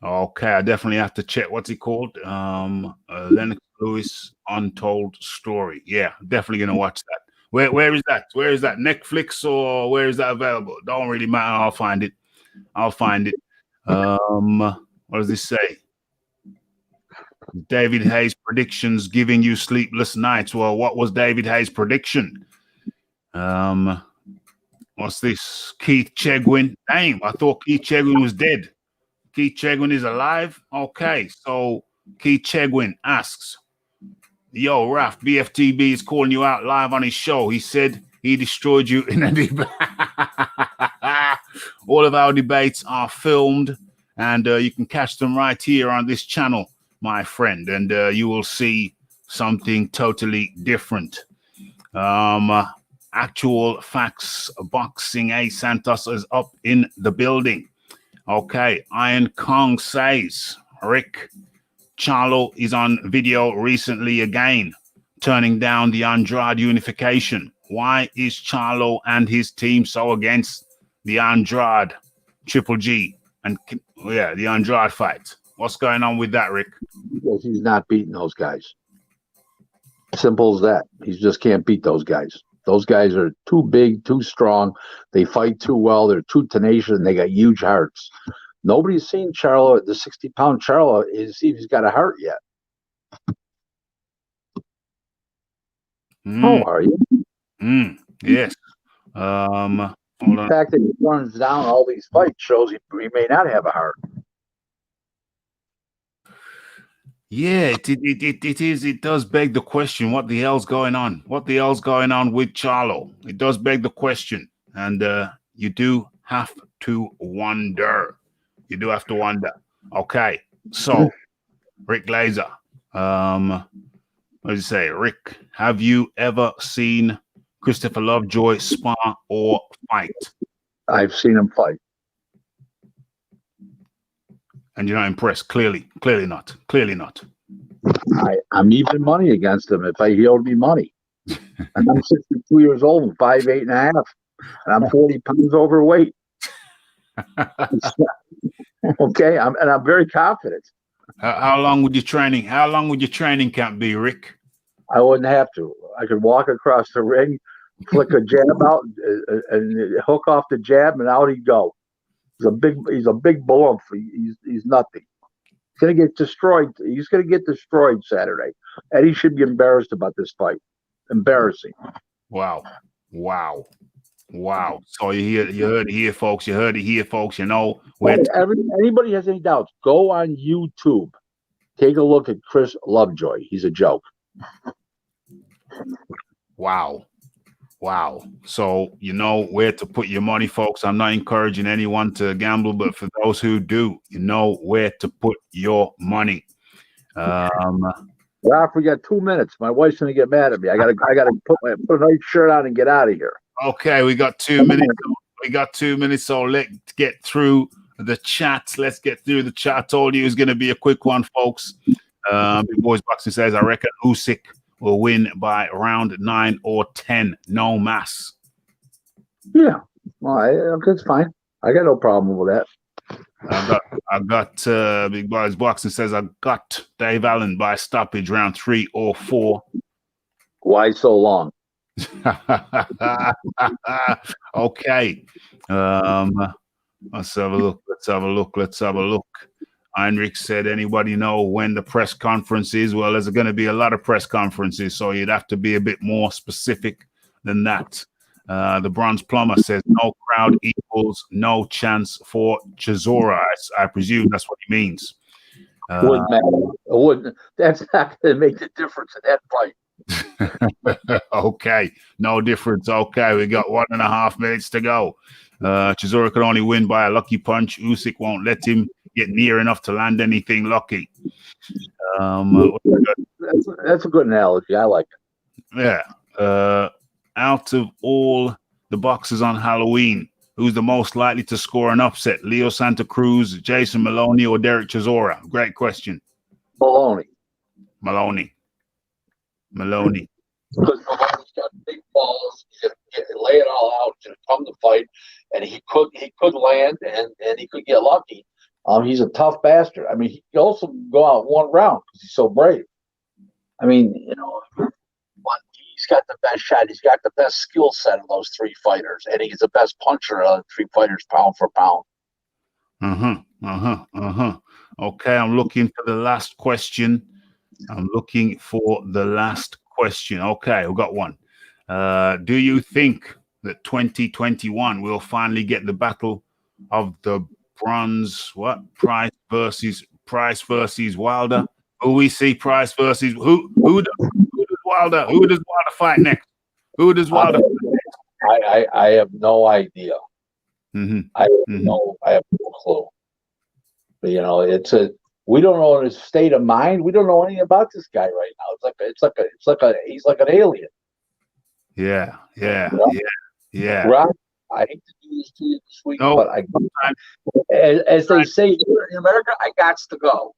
Okay, I definitely have to check. What's it called? Lennox Lewis Untold Story. Yeah, definitely gonna watch that. Where is that? Where is that? Netflix, or where is that available? Don't really matter. I'll find it. What does this say? David Hayes predictions giving you sleepless nights. Well, what was David Hayes' prediction? What's this? Keith Chegwin. Damn, I thought Keith Chegwin was dead. Keith Chegwin is alive? Okay, so Keith Chegwin asks, yo, Raf, BFTB is calling you out live on his show. He said he destroyed you in a debate. All of our debates are filmed, and you can catch them right here on this channel, my friend, and you will see something totally different. Actual Facts Boxing, A. Santos is up in the building. Okay, Iron Kong says, Rick, Charlo is on video recently again, turning down the Andrade unification. Why is Charlo and his team so against the Andrade Triple G and the Andrade fight? What's going on with that, Rick? Because he's not beating those guys. Simple as that. He just can't beat those guys. Those guys are too big, too strong. They fight too well. They're too tenacious, and they got huge hearts. Nobody's seen Charlo, the 60-pound Charlo, see if he's got a heart yet. How are you? Yes. The fact that he runs down all these fights shows he may not have a heart. Yeah, it does beg the question, what the hell's going on? What the hell's going on with Charlo? It does beg the question. And you do have to wonder. Okay, so Rick Glazer. What did you say, Rick? Have you ever seen Christopher Lovejoy spar or fight? I've seen him fight. And you're not impressed? Clearly not. Clearly not. I'm even money against him if he owed me money. And I'm 62 years old and 5'8.5", and I'm 40 pounds overweight. Okay, I'm very confident. How long would your training? How long would your training camp be, Rick? I wouldn't have to. I could walk across the ring, flick a jab out, and hook off the jab, and out he'd go. He's a big balloon. He's nothing. He's gonna get destroyed. He's gonna get destroyed Saturday. Eddie should be embarrassed about this fight. Embarrassing. Wow. So you heard it here, folks. You heard it here, folks. You know, anybody has any doubts, go on YouTube. Take a look at Chris Lovejoy. He's a joke. Wow. So you know where to put your money, folks. I'm not encouraging anyone to gamble, but for those who do, you know where to put your money. Ralph, we got 2 minutes. My wife's gonna get mad at me. I gotta put a nice shirt on and get out of here. Okay, we got 2 minutes. We got 2 minutes, so let's get through the chat. Let's get through the chat. I told you it's going to be a quick one, folks. Big Boys Boxing says, I reckon Usyk will win by round 9 or 10. No mass. Yeah, well, that's fine. I got no problem with that. I got Big Boys Boxing says, I got Dave Allen by stoppage round 3 or 4. Why so long? Okay. Let's have a look. Heinrich said, anybody know when the press conference is? Well, there's going to be a lot of press conferences, so you'd have to be a bit more specific than that. The Bronze Plumber says, no crowd equals no chance for Cezora. I presume that's what he means. Wouldn't matter. Wouldn't. That's not going to make the difference in that fight. Okay, no difference. Okay, we got 1.5 minutes to go. Cezora could only win by a lucky punch. Usyk won't let him get near enough to land anything lucky. That's a good analogy. I like it. Yeah. Out of all the boxers on Halloween, who's the most likely to score an upset? Leo Santa Cruz, Jason Maloney, or Derek Cezora? Great question. Maloney. Because Maloney's got big balls. He's gonna lay it all out. He's gonna come to fight, and he could land, and he could get lucky. He's a tough bastard. I mean, he could also go out one round because he's so brave. I mean, you know, he's got the best shot. He's got the best skill set of those 3 fighters, and he's the best puncher of the 3 fighters, pound for pound. Okay, I'm looking for the last question. Okay, we got one. Do you think that 2021 will finally get the battle of the bronze? What? Price versus Wilder? Will we see Price versus who does Wilder? Who does Wilder fight next? Who does Wilder fight next? I have no idea. I have no clue. But, you know, we don't know his state of mind. We don't know anything about this guy right now. He's like an alien. Yeah. Rob, I hate to do this to you this week, but as they say here in America, I got to go.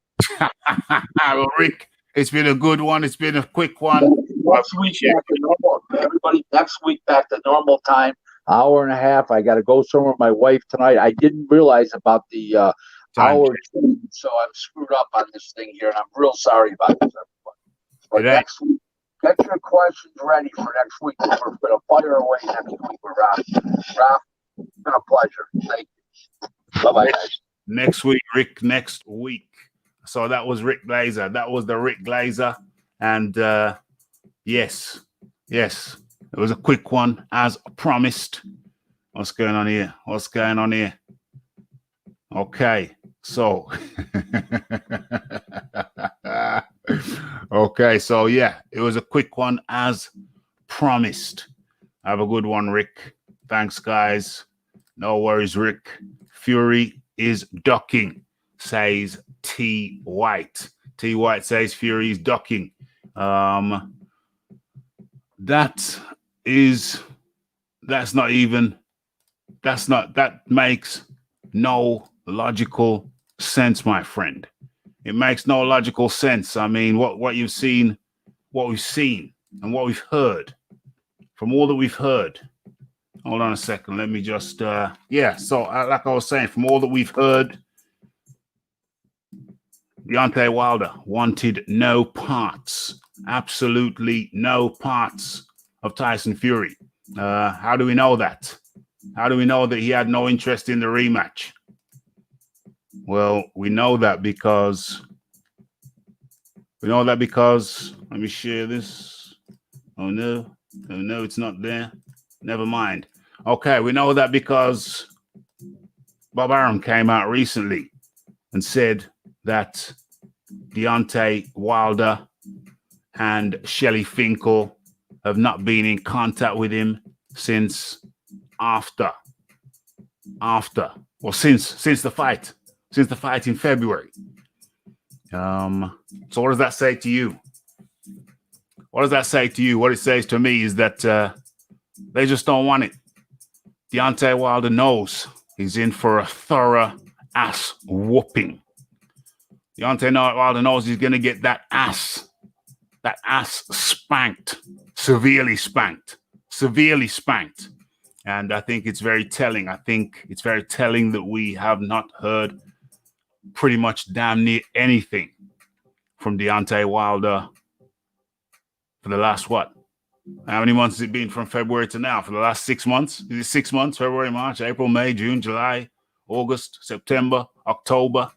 Well, Rick, it's been a good one. It's been a quick one. Next week back to normal. Everybody, next week back to normal time. 1.5 hours. I got to go somewhere with my wife tonight. I didn't realize about the hour change, so I'm screwed up on this thing here, and I'm real sorry about this, everybody. But next week, get your questions ready for next week. We're going to fire away next week with Rob. Rob, it's been a pleasure. Thank you. Bye-bye, guys. Next week, Rick, next week. So that was Rick Glazer. That was the Rick Glazer. And yes, it was a quick one, as promised. What's going on here? Okay, so yeah, it was a quick one as promised. Have a good one, Rick. Thanks, guys. No worries, Rick. Fury is ducking, says T. White. T. White says Fury is ducking. That makes no logical sense, my friend. It makes no logical sense. I mean, what you've seen, what we've seen, and what we've heard, from all that we've heard. Hold on a second. Let me just, So like I was saying, from all that we've heard, Deontay Wilder wanted no parts, absolutely no parts of Tyson Fury. How do we know that? How do we know that he had no interest in the rematch? Well, we know that because let me share this. Oh no, it's not there. Never mind. Okay, we know that because Bob Arum came out recently and said that Deontay Wilder and Shelley Finkel have not been in contact with him since since the fight in February. So what does that say to you? What does that say to you? What it says to me is that they just don't want it. Deontay Wilder knows he's in for a thorough ass whooping. Deontay Wilder knows he's going to get that ass spanked, severely spanked. And I think it's very telling. I think it's very telling that we have not heard pretty much damn near anything from Deontay Wilder for the last what? How many months has it been from February to now? For the last 6 months? Is it 6 months? February, March, April, May, June, July, August, September, October?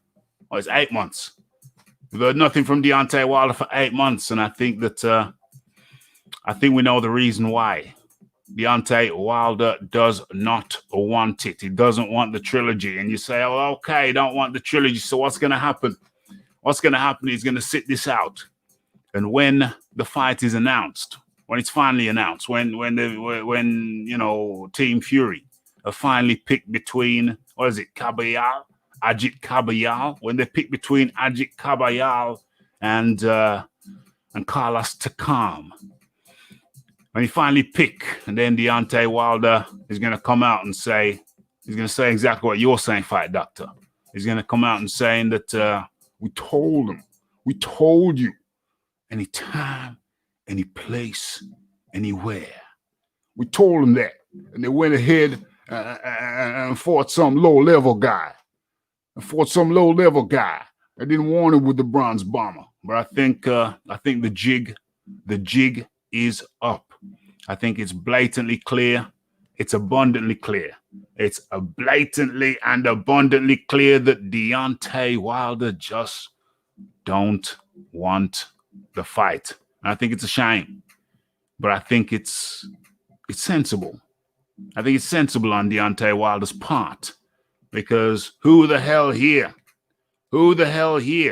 Oh, it's 8 months. We've heard nothing from Deontay Wilder for 8 months, and I think that we know the reason why. Deontay Wilder does not want it. He doesn't want the trilogy. And you say, oh, okay, don't want the trilogy. So what's going to happen? What's going to happen? He's going to sit this out. And when the fight is announced, when it's finally announced, when Team Fury have finally picked between, what is it, Ajit Kabayal, when they pick between Ajit Kabayal and Carlos Takam, when you finally pick, and then Deontay Wilder is going to come out and say, he's going to say exactly what you're saying, Fight Doctor. He's going to come out and saying that we told you, anytime, any place, anywhere. We told them that, and they went ahead and fought some low-level guy. I didn't want him with the bronze bomber, but I think the jig is up. I think it's blatantly clear. It's abundantly clear. It's blatantly and abundantly clear that Deontay Wilder just don't want the fight. And I think it's a shame, but I think it's sensible. I think it's sensible on Deontay Wilder's part, because who the hell here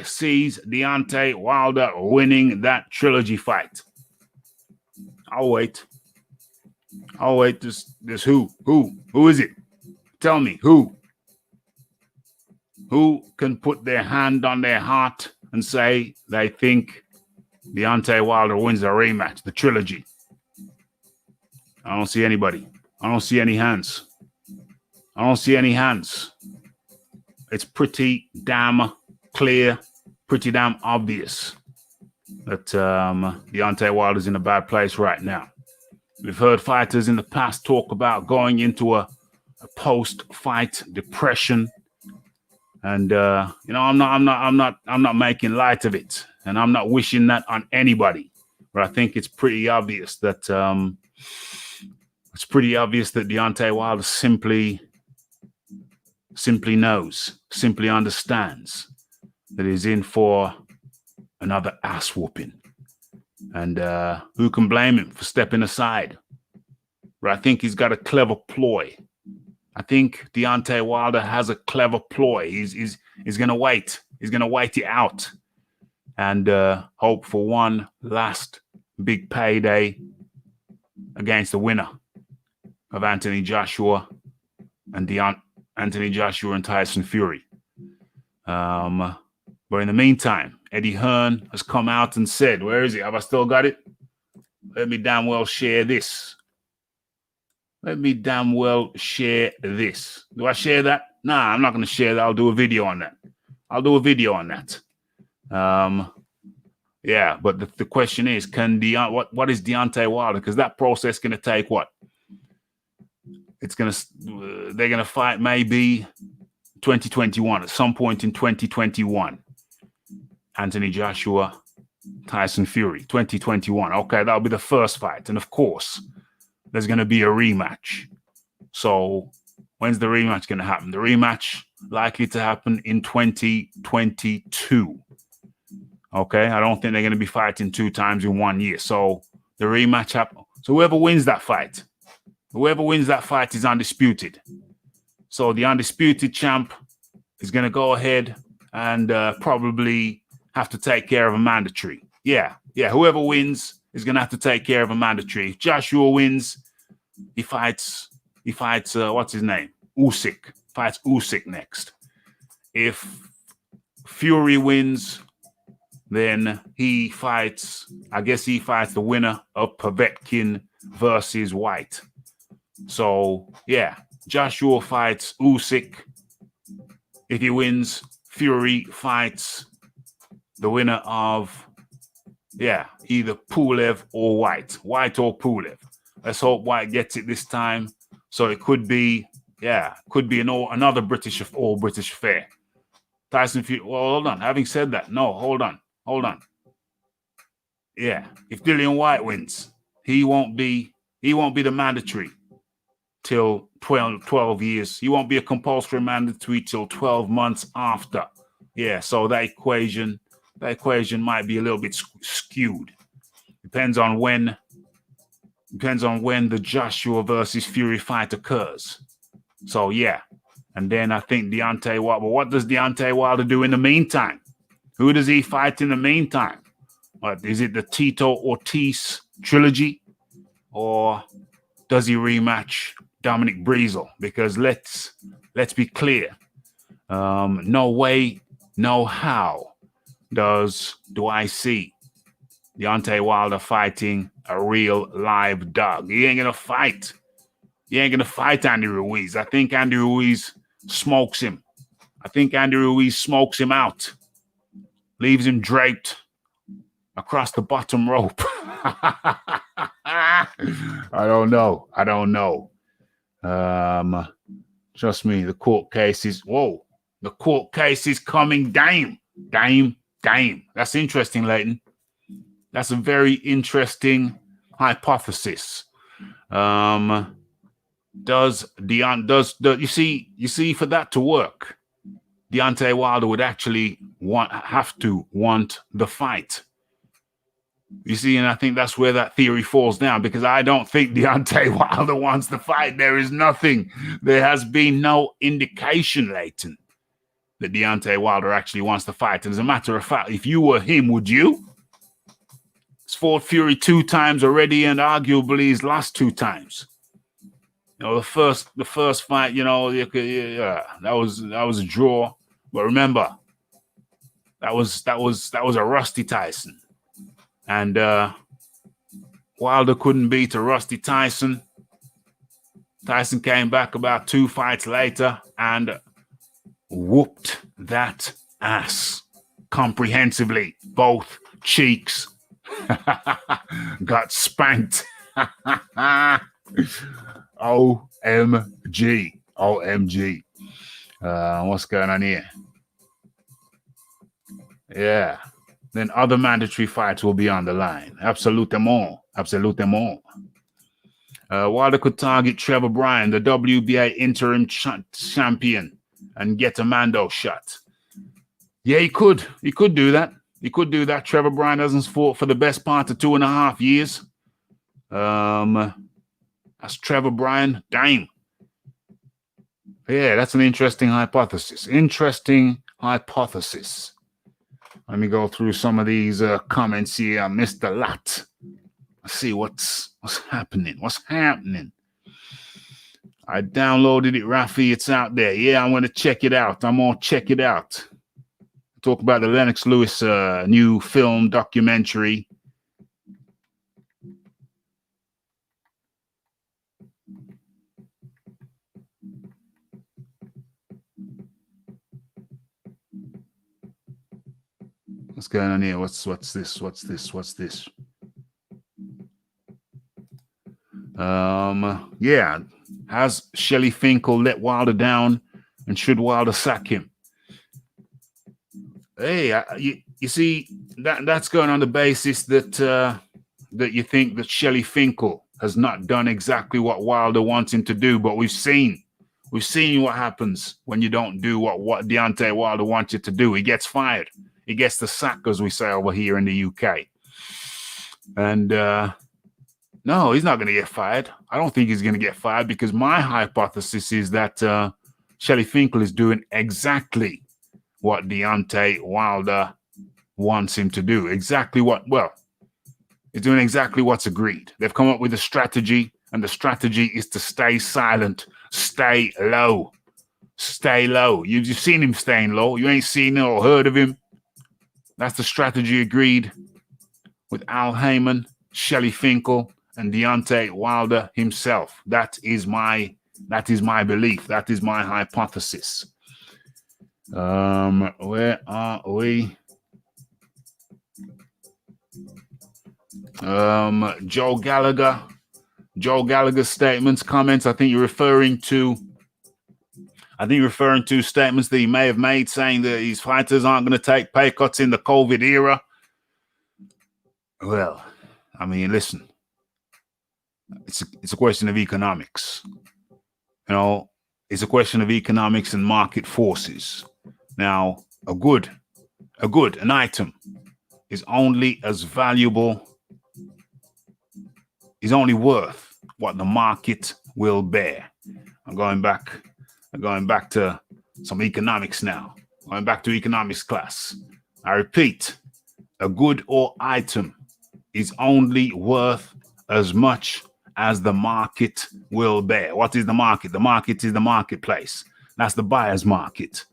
sees Deontay Wilder winning that trilogy fight? I'll wait. This who is it? Tell me who can put their hand on their heart and say they think Deontay Wilder wins the rematch, the trilogy. I don't see anybody. I don't see any hands. It's pretty damn clear, pretty damn obvious that Deontay Wilder's in a bad place right now. We've heard fighters in the past talk about going into a post-fight depression, and I'm not making light of it, and I'm not wishing that on anybody. But I think it's pretty obvious that Deontay Wilder simply knows, simply understands that he's in for another ass whooping. And who can blame him for stepping aside? But I think he's got a clever ploy. I think Deontay Wilder has a clever ploy. He's going to wait. He's going to wait it out and hope for one last big payday against the winner of Anthony Joshua and Tyson Fury. But in the meantime, Eddie Hearn has come out and said, where is it? Have I still got it? Let me damn well share this. Let me damn well share this. Do I share that? Nah, I'm not going to share that. I'll do a video on that. Yeah, but the question is, what is Deontay Wilder? Because that process going to take what? They're going to fight maybe 2021, at some point in 2021. Anthony Joshua, Tyson Fury, 2021. Okay, that'll be the first fight. And of course, there's going to be a rematch. So when's the rematch going to happen? The rematch likely to happen in 2022. Okay, I don't think they're going to be fighting 2 times in 1 year. So the rematch happens. So whoever wins that fight is undisputed. So the undisputed champ is going to go ahead and probably have to take care of a mandatory. Yeah. Whoever wins is going to have to take care of a mandatory. If Joshua wins, he fights. What's his name? Usyk. Fights Usyk next. If Fury wins, then he fights. I guess he fights the winner of Povetkin versus White. So yeah, Joshua fights Usyk. If he wins, Fury fights the winner of, either Pulev or White or Pulev. Let's hope White gets it this time. So it could be, another British affair. Tyson Fury. Well, hold on. Having said that, no, hold on. Yeah, if Dillian White wins, he won't be the mandatory till 12 years. He won't be a compulsory mandatory till 12 months after. Yeah, so that equation might be a little bit skewed. Depends on when the Joshua versus Fury fight occurs. So yeah, and then I think Deontay Wilder. But what does Deontay Wilder do in the meantime? Who does he fight in the meantime? What is it? The Tito Ortiz trilogy, or does he rematch Dominic Breazeale? Because let's be clear, no way, no how do I see Deontay Wilder fighting a real live dog. He ain't gonna fight Andy Ruiz. I think Andy Ruiz smokes him. Out, leaves him draped across the bottom rope. I don't know. Trust me, the court case is coming. Dame. That's interesting, Leighton. That's a very interesting hypothesis. You see, for that to work, Deontay Wilder would actually have to want the fight. You see, and I think that's where that theory falls down, because I don't think Deontay Wilder wants the fight. There has been no indication, Leighton, that Deontay Wilder actually wants to fight. And as a matter of fact, if you were him, would you? He's fought Fury 2 times already, and arguably he's lost 2 times. You know, the first fight, that was a draw. But remember, that was a rusty Tyson, and Wilder couldn't beat a rusty Tyson. Tyson came back about 2 fights later and whooped that ass comprehensively. Both cheeks got spanked. OMG. What's going on here? Yeah. Then other mandatory fights will be on the line. Absolutement. Wilder could target Trevor Bryan, the WBA interim champion, and get a Mando shot. Yeah, he could. He could do that. Trevor Bryan hasn't fought for the best part of 2.5 years. That's Trevor Bryan. Damn. Yeah, that's an interesting hypothesis. Let me go through some of these comments here. I missed a lot. Let's see what's happening. I downloaded it, Rafi. It's out there. Yeah, I'm going to check it out. Talk about the Lennox Lewis new film documentary. What's going on here? What's this? What's this? What's this? Yeah. Has Shelley Finkel let Wilder down, and should Wilder sack him? Hey, you see that's going on the basis that that you think that Shelley Finkel has not done exactly what Wilder wants him to do, but we've seen what happens when you don't do what Deontay Wilder wants you to do. He gets fired. He gets the sack, as we say over here in the UK. And no, he's not going to get fired. I don't think he's going to get fired, because my hypothesis is that Shelley Finkel is doing exactly what Deontay Wilder wants him to do. Exactly what, well, he's doing exactly what's agreed. They've come up with a strategy, and the strategy is to stay silent, stay low, stay low. You've seen him staying low. You ain't seen or heard of him. That's the strategy agreed with Al Heyman, Shelley Finkel, and Deontay Wilder himself. That is my belief. That is my hypothesis. Where are we? Joe Gallagher's statements, comments. I think you're referring to statements that he may have made saying that these fighters aren't going to take pay cuts in the COVID era. Well, I mean, listen, it's a question of economics. You know, it's a question of economics and market forces. Now, an item is only as valuable, is only worth what the market will bear. I'm going back to some economics now. Going back to economics class. I repeat, a good or item is only worth as much as the market will bear. What is the market? The market is the marketplace. That's the buyer's market.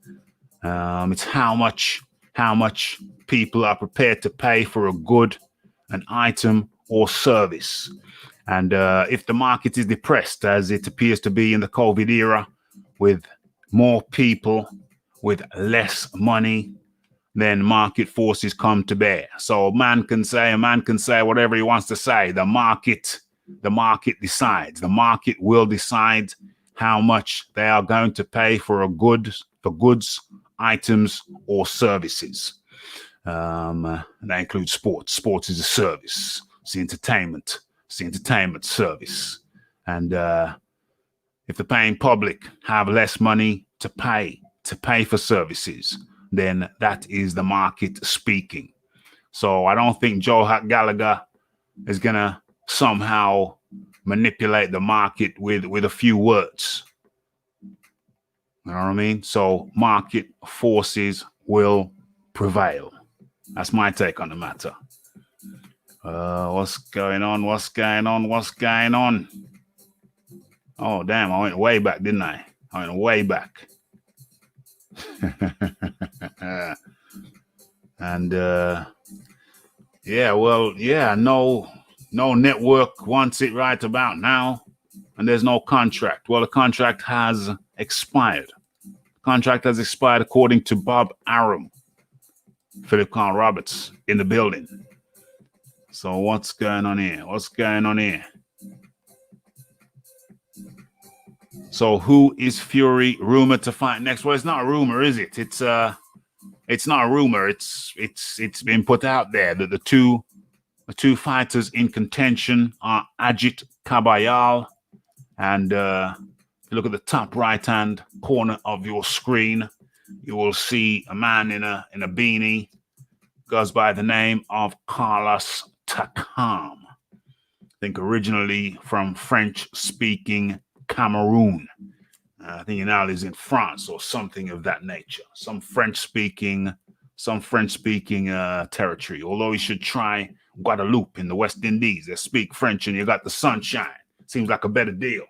It's how much people are prepared to pay for a good, an item, or service. And if the market is depressed, as it appears to be in the COVID era, with more people with less money, then market forces come to bear. So a man can say whatever he wants to say. The market decides. The market will decide how much they are going to pay for goods, items, or services. That includes sports. Sports is a service. It's the entertainment service. And if the paying public have less money to pay for services, then that is the market speaking. So I don't think Joe Gallagher is going to somehow manipulate the market with a few words. You know what I mean? So market forces will prevail. That's my take on the matter. What's going on? Oh, damn. I went way back, didn't I? I went way back. And, no network wants it right about now. And there's no contract. Well, the contract has expired. Contract has expired according to Bob Arum. Philip Carl Roberts in the building. So what's going on here? So who is Fury rumored to fight next? Well, it's not a rumor, is it? It's not a rumor. It's been put out there that the two fighters in contention are Ajit Kabayal, and if you look at the top right-hand corner of your screen, you will see a man in a beanie, goes by the name of Carlos Takam. I think originally from French-speaking Cameroon. I think he now lives in France or something of that nature. Some French-speaking territory. Although he should try Guadeloupe in the West Indies. They speak French and you got the sunshine. Seems like a better deal.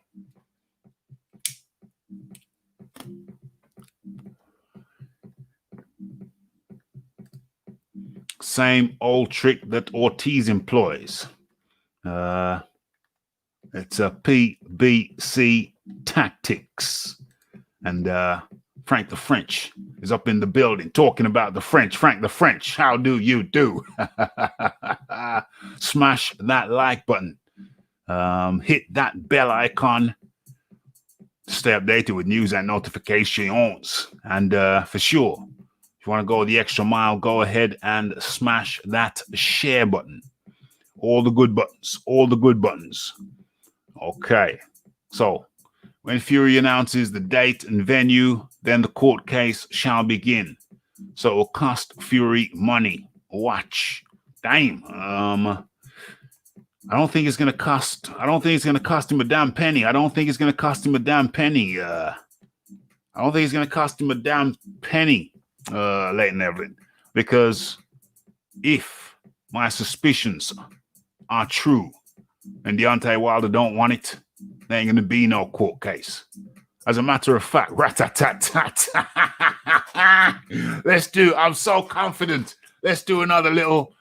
Same old trick that Ortiz employs. It's a PBC tactics. And Frank the French is up in the building talking about the French. Frank the French, how do you do? Smash that like button. Hit that bell icon. Stay updated with news and notifications. And for sure, if you want to go the extra mile, go ahead and smash that share button. All the good buttons. All the good buttons. Okay. So, when Fury announces the date and venue, then the court case shall begin. So it will cost Fury money. Watch. Damn. I don't think it's gonna cost him a damn penny. I don't think it's gonna cost him a damn penny. Leighton Evelyn. Because if my suspicions are true and Deontay Wilder don't want it, there ain't gonna be no court case. As a matter of fact, rat-tat-tat-tat. I'm so confident. Let's do another little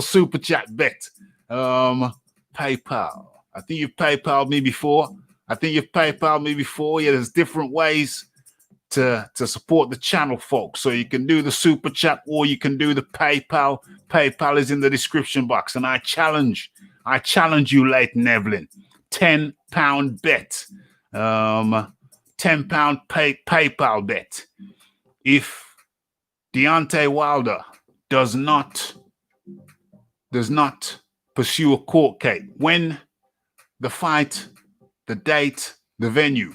super chat bet. PayPal. I think you've PayPal'd me before. Yeah, there's different ways to support the channel, folks. So you can do the super chat or you can do the PayPal. PayPal is in the description box. And I challenge you, Leighton Evelyn. £10 bet. £10 PayPal bet. If Deontay Wilder does not pursue a court case, when the fight, the date, the venue,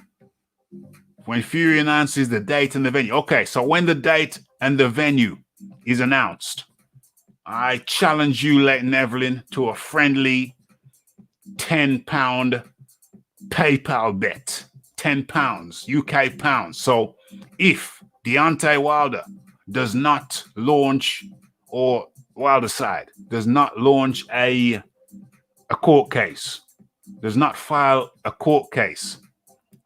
when Fury announces the date and the venue. Okay, so when the date and the venue is announced, I challenge you, Leighton Evelyn, to a friendly £10 PayPal bet. £10, UK pounds. So if Deontay Wilder does not launch, or Wilder side does not launch a court case, does not file a court case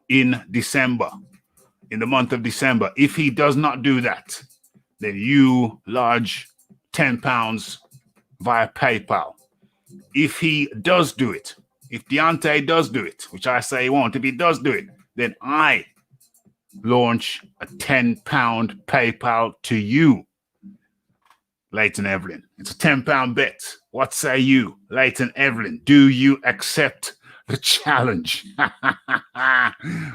in December, in the month of December, if he does not do that, then you lodge £10 via PayPal. If he does do it, if Deontay does do it, which I say he won't, if he does do it, then I launch a £10 PayPal to you, Leighton Evelyn. It's a £10 bet. What say you, Leighton Evelyn? Do you accept the challenge?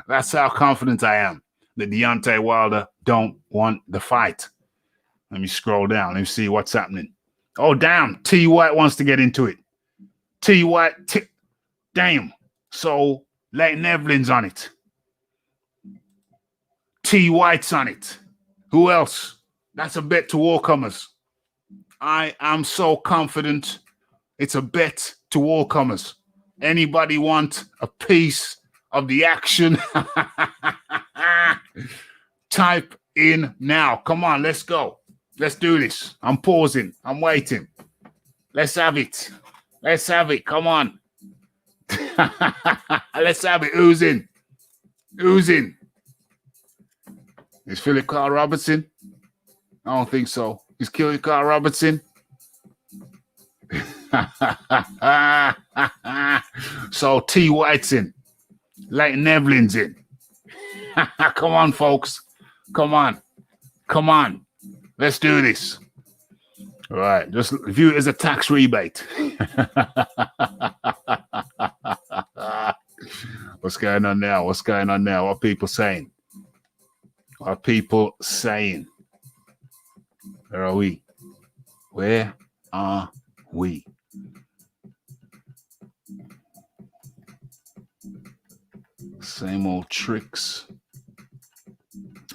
That's how confident I am that Deontay Wilder don't want the fight. Let me scroll down. Let me see what's happening. Oh, damn. T. White wants to get into it. T. White. Damn. So Leighton Evelyn's on it. T. White's on it. Who else? That's a bet to all comers. I am so confident. It's a bet to all comers. Anybody want a piece of the action? Type in now. Come on, let's go. Let's do this. I'm pausing. I'm waiting. Let's have it. Let's have it. Come on. Let's have it. Who's in? Who's in? Is Philip Carl Robertson? I don't think so. Is Philip Carl Robertson? So T. White's in. Leighton Evelyn's in. Come on, folks. Come on. Come on. Let's do this. All right. Just view it as a tax rebate. What's going on now? What's going on now? What are people saying? What are people saying? Where are we? Where are we? Same old tricks.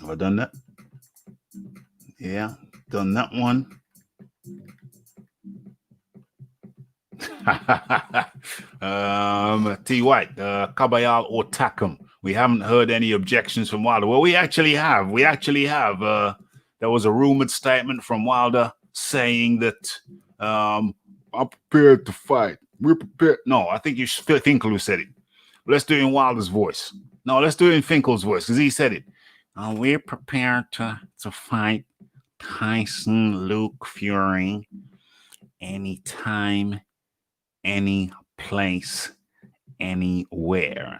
Have I done that? Yeah, done that one. T. White, Kabayan or Takam. We haven't heard any objections from Wilder. Well, we actually have. There was a rumored statement from Wilder saying that I'm prepared to fight. We're prepared. No, I think you Finkel who said it. Let's do it in Wilder's voice. No, let's do it in Finkel's voice because he said it. We're prepared to fight Tyson Luke Fury, anytime, any place, anywhere.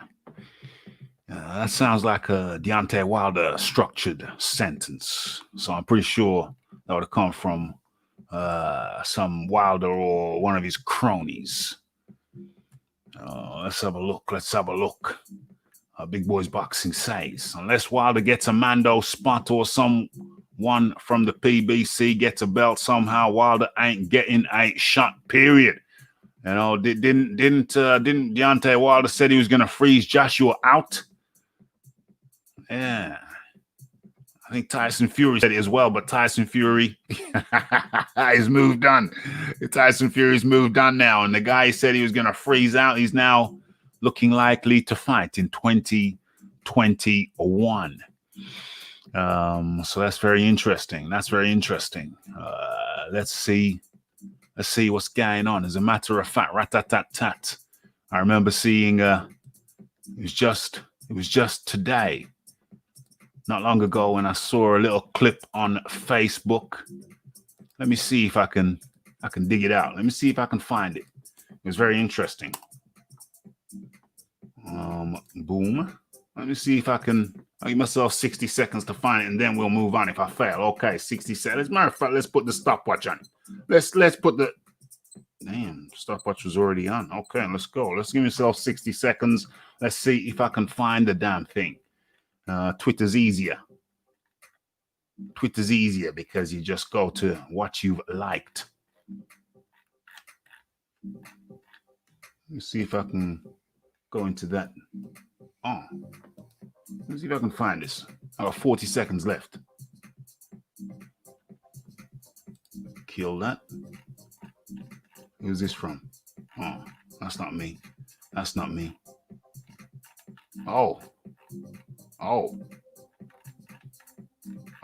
That sounds like a Deontay Wilder structured sentence. So I'm pretty sure that would have come from some Wilder or one of his cronies. Let's have a look. Let's have a look. Big Boys Boxing says, unless Wilder gets a Mando spot or someone from the PBC gets a belt somehow, Wilder ain't getting a shot, period. You know, didn't Deontay Wilder said he was going to freeze Joshua out? Yeah. I think Tyson Fury said it as well, but Tyson Fury has moved on. Tyson Fury's moved on now, and the guy said he was going to freeze out. He's now looking likely to fight in 2021. So that's very interesting. That's very interesting. Let's see what's going on. As a matter of fact, rat-tat-tat-tat. I remember seeing it was just today, not long ago, when I saw a little clip on Facebook. Let me see if I can dig it out. Let me see if I can find it. It was very interesting. Boom. Let me see if I can. I'll give myself 60 seconds to find it, and then we'll move on if I fail. Okay, 60 seconds. As a matter of fact, let's put the stopwatch on. Let's put the. Damn, stopwatch was already on. Okay, let's go. Let's give myself 60 seconds. Let's see if I can find the damn thing. Twitter's easier. Twitter's easier because you just go to what you've liked. Let's see if I can go into that. Oh, let's see if I can find this. I got 40 seconds left. Kill that. Who's this from? Oh, that's not me. That's not me. Oh.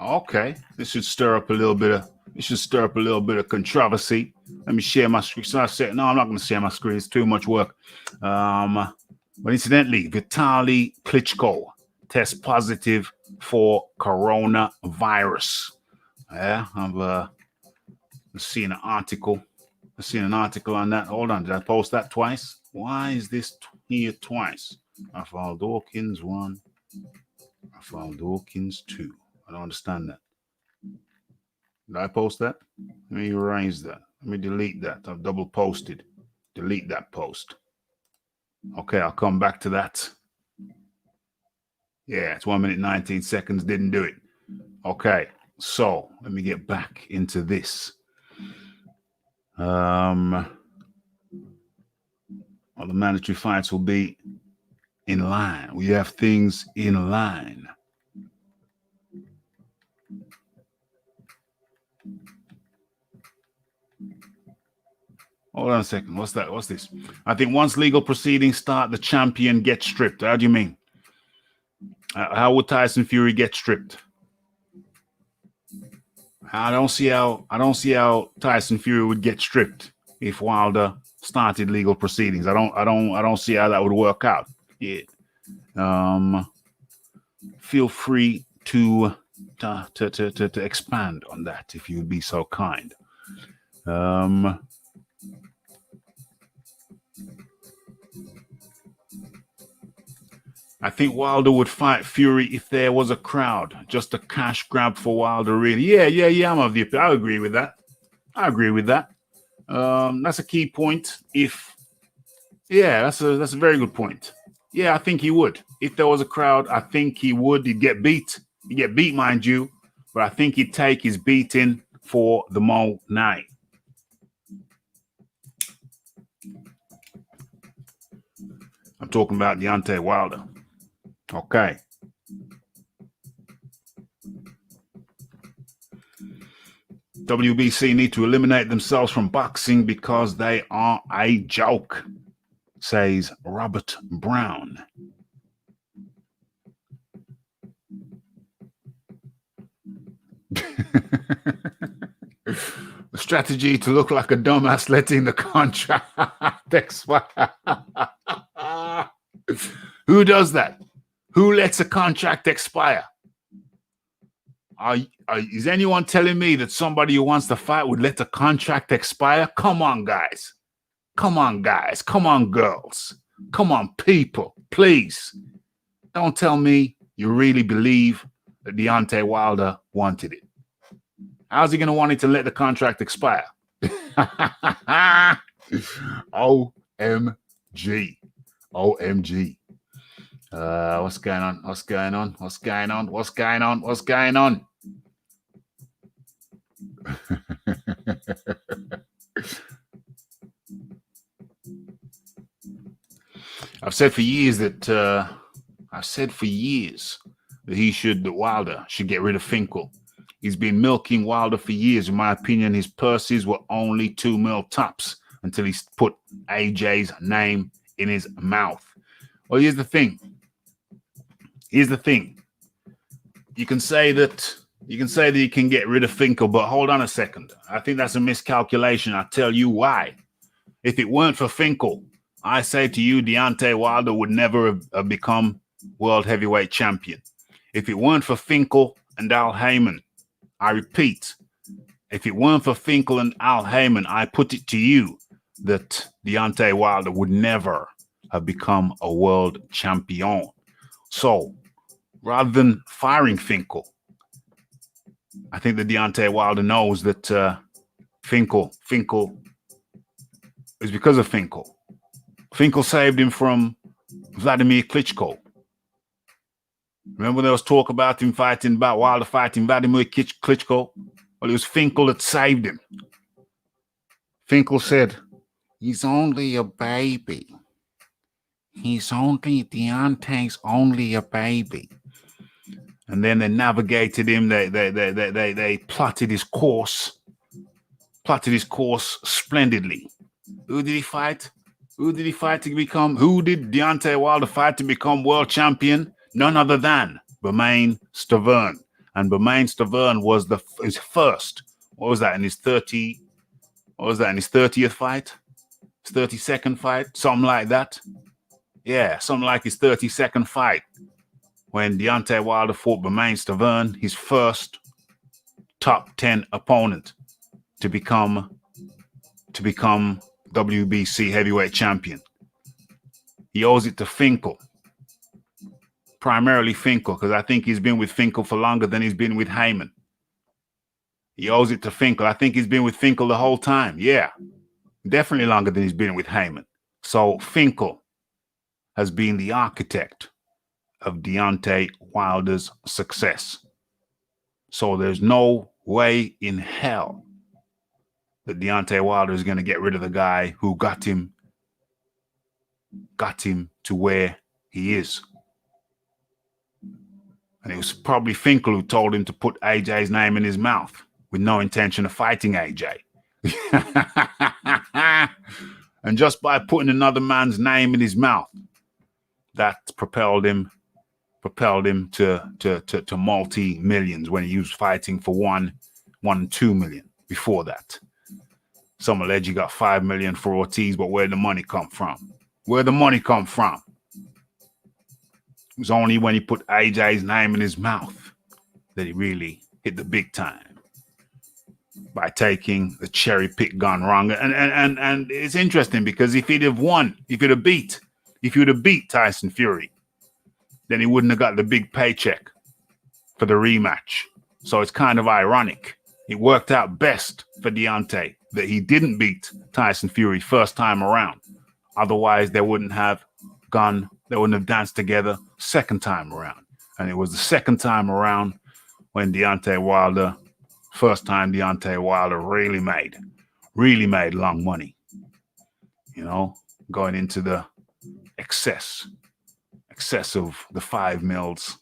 Okay. This should stir up a little bit of controversy. Let me share my screen. So I said, no, I'm not going to share my screen. It's too much work. But incidentally, Vitaly Klitschko tests positive for coronavirus. Yeah, I've seen an article. I've seen an article on that. Hold on, did I post that twice? Why is this here twice? I found Dawkins 1. I found Dawkins 2. I don't understand that. Did I post that? Let me erase that. Let me delete that. I've double posted. Delete that post. Okay, I'll come back to that. Yeah, it's 1 minute 19 seconds. Didn't do it. Okay, so let me get back into this. All the mandatory fights will be in line. We have things in line. Hold on a second. What's that? What's this? I think once legal proceedings start, the champion gets stripped. How do you mean? How would Tyson Fury get stripped? I don't see how Tyson Fury would get stripped if Wilder started legal proceedings. I don't see how that would work out. Yeah. Feel free to expand on that if you'd be so kind. I think Wilder would fight Fury if there was a crowd. Just a cash grab for Wilder, really. Yeah. I'm of the opinion. I agree with that. That's a key point. That's a very good point. Yeah, I think he would. If there was a crowd, I think he would. He'd get beat. He'd get beat, mind you. But I think he'd take his beating for the Mo night. I'm talking about Deontay Wilder. Okay. WBC need to eliminate themselves from boxing because they are a joke, says Robert Brown. The strategy to look like a dumbass letting the contract expire. Who does that? Who lets a contract expire? Is anyone telling me that somebody who wants to fight would let the contract expire? Come on, guys. Come on, guys. Come on, girls. Come on, people. Please. Don't tell me you really believe that Deontay Wilder wanted it. How's he going to want it to let the contract expire? OMG. OMG. What's going on? What's going on? What's going on? What's going on? What's going on? I've said for years that Wilder should get rid of Finkel. He's been milking Wilder for years. In my opinion, his purses were only 2 mil tops until he put AJ's name in his mouth. Well, here's the thing. You can say that you can get rid of Finkel, but hold on a second. I think that's a miscalculation. I'll tell you why. If it weren't for Finkel, I say to you, Deontay Wilder would never have become world heavyweight champion. If it weren't for Finkel and Al Heyman, I repeat, if it weren't for Finkel and Al Heyman, I put it to you that Deontay Wilder would never have become a world champion. So, rather than firing Finkel, I think that Deontay Wilder knows that Finkel is because of Finkel. Finkel saved him from Vladimir Klitschko. Remember there was talk about Wilder fighting Vladimir Klitschko? Well, it was Finkel that saved him. Finkel said, he's only a baby. Deontay's only a baby. And then they navigated him. They plotted his course splendidly. Who did he fight? Who did Deontay Wilder fight to become world champion? None other than Bermane Stiverne. And Bermane Stiverne was his first. What was that in his 30th fight? His 32nd fight? Something like that. Yeah, something like his 32nd fight. When Deontay Wilder fought Bermane Stiverne, his first top 10 opponent to become WBC heavyweight champion. He owes it to Finkel. Primarily Finkel, because I think he's been with Finkel for longer than he's been with Heyman. He owes it to Finkel. I think he's been with Finkel the whole time. Yeah, definitely longer than he's been with Heyman. So Finkel has been the architect of Deontay Wilder's success. So there's no way in hell that Deontay Wilder is going to get rid of the guy who got him to where he is. And it was probably Finkel who told him to put AJ's name in his mouth with no intention of fighting AJ. And just by putting another man's name in his mouth, that propelled him to multi-millions when he was fighting for 1 and 2 million before that. Some allege he got 5 million for Ortiz, but where'd the money come from? Where'd the money come from? It was only when he put AJ's name in his mouth that he really hit the big time by taking the cherry pick gun wrong. And it's interesting because if he'd have won, if you'd have beat Tyson Fury, then he wouldn't have got the big paycheck for the rematch. So it's kind of ironic. It worked out best for Deontay that he didn't beat Tyson Fury first time around. Otherwise, they wouldn't have danced together second time around. And it was the second time around when Deontay Wilder really made long money. You know, going into the excess of the 5 mils.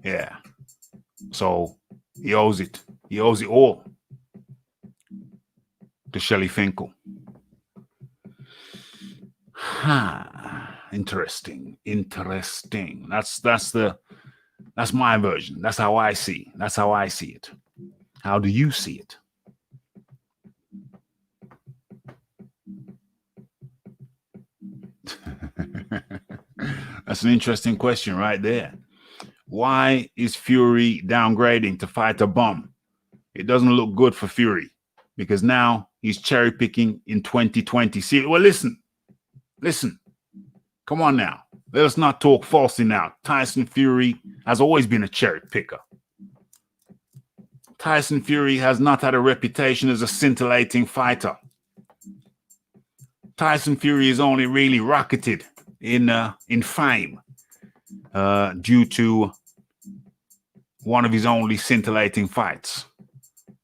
Yeah. So he owes it all to Shelly Finkel. Interesting. That's my version. That's how I see it. How do you see it? That's an interesting question right there. Why is Fury downgrading to fight a bum? It doesn't look good for Fury because now he's cherry picking in 2020. See, well, listen. Come on now. Let us not talk falsely now. Tyson Fury has always been a cherry picker. Tyson Fury has not had a reputation as a scintillating fighter. Tyson Fury is only really rocketed in fame due to one of his only scintillating fights.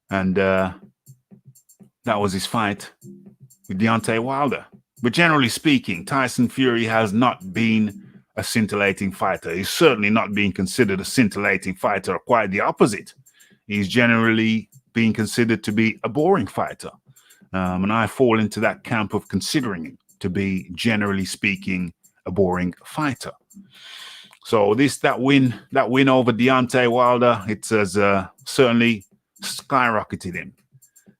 And that was his fight with Deontay Wilder. But generally speaking, Tyson Fury has not been a scintillating fighter. He's certainly not being considered a scintillating fighter, quite the opposite. He's generally being considered to be a boring fighter. And I fall into that camp of considering him to be, generally speaking, a boring fighter. So that win over Deontay Wilder, it has certainly skyrocketed him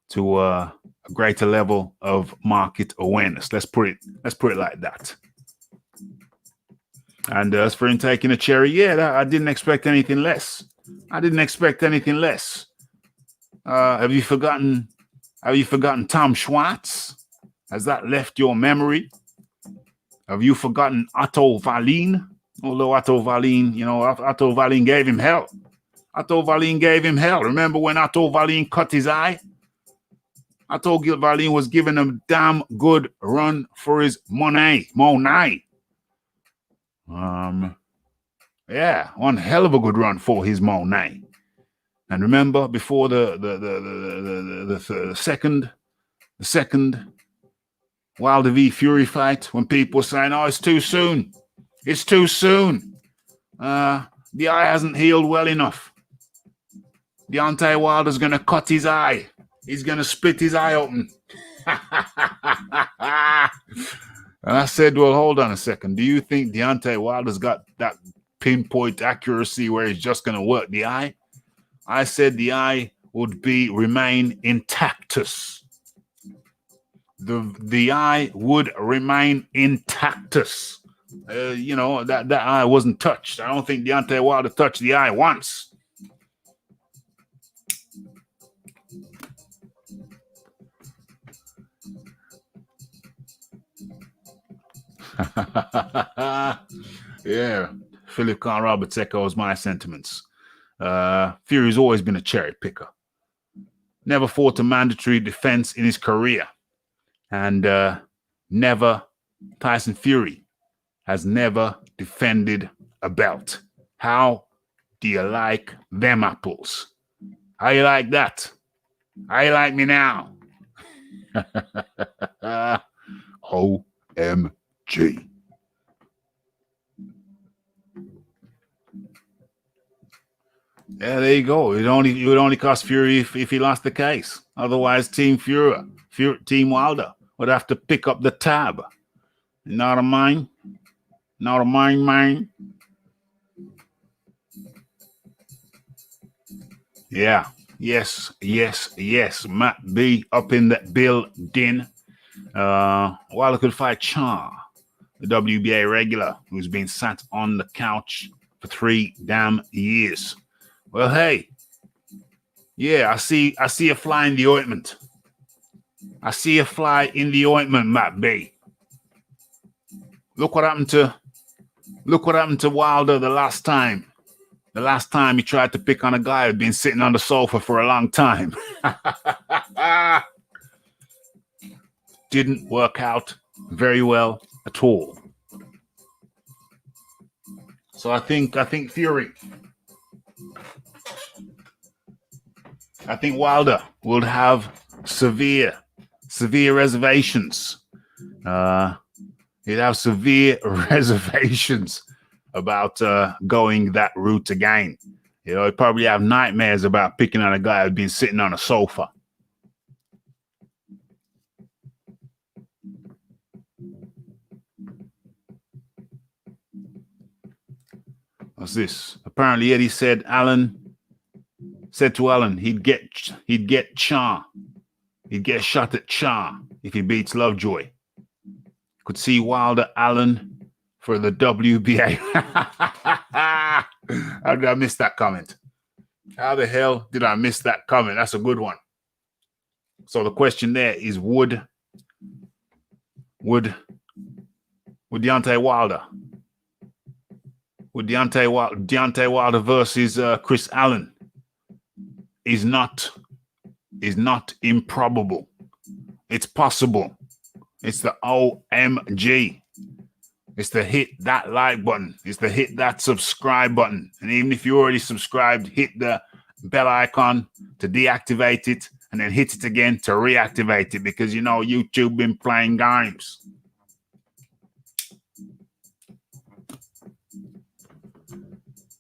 to a greater level of market awareness. Let's put it like that. And as for him taking a cherry, yeah, I didn't expect anything less. Have you forgotten Tom Schwartz? Has that left your memory? Have you forgotten Otto Wallin? Although Otto Wallin gave him hell. Remember when Otto Wallin cut his eye? Otto Wallin was given a damn good run for his money. Yeah, one hell of a good run for his money. And remember, before the second Wilder v Fury fight, when people were saying, "Oh, it's too soon. The eye hasn't healed well enough. Deontay Wilder's going to cut his eye. He's going to split his eye open." And I said, well, hold on a second. Do you think Deontay Wilder's got that pinpoint accuracy where he's just going to work the eye? I said the eye would remain intactus. The eye would remain intactus. That eye wasn't touched. I don't think Deontay Wilder touched the eye once. Yeah, Philip Khan Roberts echoes my sentiments. Fury's always been a cherry picker. Never fought a mandatory defense in his career. And Tyson Fury has never defended a belt. How do you like them apples? How you like that? How you like me now? OMG. Yeah, there you go. It would only cost Fury if he lost the case. Otherwise, Team Wilder would have to pick up the tab. Not a mine. Yeah. Yes. Matt B up in the building. Wilder could fight Char, the WBA regular, who's been sat on the couch for 3 damn years. Well, hey, yeah, I see a fly in the ointment. Matt B. Look what happened to Wilder the last time. The last time he tried to pick on a guy who'd been sitting on the sofa for a long time. Didn't work out very well at all. So I think Wilder will have severe reservations. He'd have severe reservations about going that route again. He'd probably have nightmares about picking on a guy who'd been sitting on a sofa. What's this? Apparently, Eddie said to Allen he'd get Char. He'd get a shot at Char if he beats Lovejoy. Could see Wilder Allen for the WBA. How did I miss that comment? How the hell did I miss that comment? That's a good one. So the question there is, would Deontay Wilder, Deontay Wilder versus Chris Allen is not improbable. It's possible. It's the OMG. It's the hit that like button. It's the hit that subscribe button. And even if you already subscribed, hit the bell icon to deactivate it and then hit it again to reactivate it, because you know YouTube been playing games.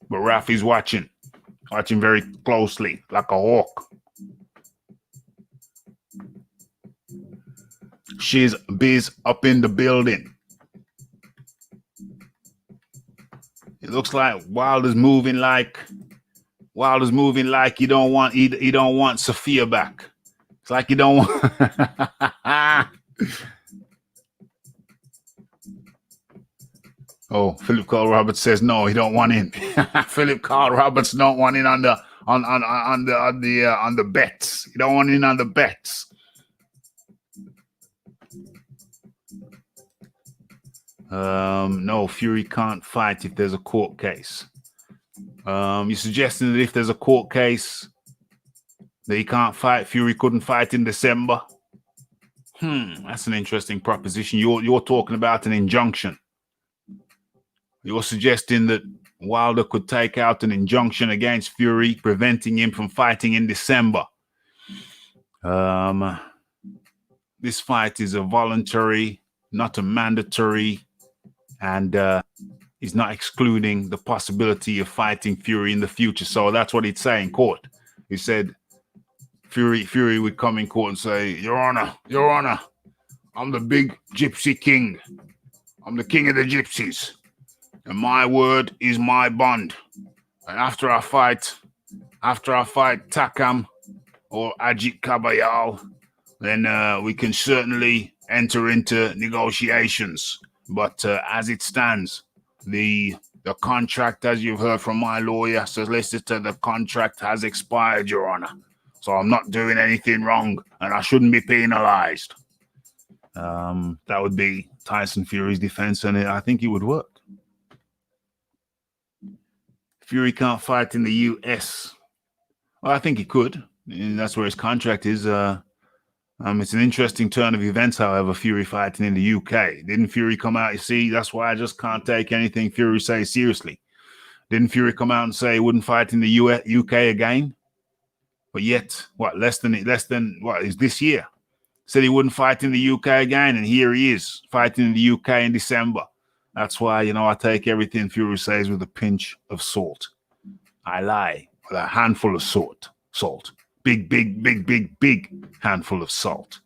But Rafi's watching very closely, like a hawk. She's Biz up in the building. It looks like Wilder's moving like you don't want Sophia back. It's like you don't want. Oh, Philip Carl Roberts says no, he don't want in. Philip Carl Roberts don't want in on the bets. He don't want in on the bets. No, Fury can't fight if there's a court case. You're suggesting that if there's a court case that he can't fight, Fury couldn't fight in December? That's an interesting proposition. You're talking about an injunction. You're suggesting that Wilder could take out an injunction against Fury, preventing him from fighting in December. This fight is a voluntary, not a mandatory, and he's not excluding the possibility of fighting Fury in the future. So that's what he'd say in court. He said Fury would come in court and say, Your Honor, I'm the big gypsy king. I'm the king of the gypsies. And my word is my bond. And after I fight Takam or Ajit Kabayal, then we can certainly enter into negotiations. But as it stands, the contract, as you've heard from my lawyer, solicitor, the contract has expired, Your Honor. So I'm not doing anything wrong, and I shouldn't be penalized. That would be Tyson Fury's defense, and I think it would work. Fury can't fight in the US. Well, I think he could. And that's where his contract is. It's an interesting turn of events, however, Fury fighting in the UK. Didn't Fury come out? You see, that's why I just can't take anything Fury says seriously. Didn't Fury come out and say he wouldn't fight in the UK again? But yet, less than is this year? Said he wouldn't fight in the UK again, and here he is fighting in the UK in December. That's why, I take everything Fury says with a pinch of salt. I lie with a handful of salt. Big handful of salt.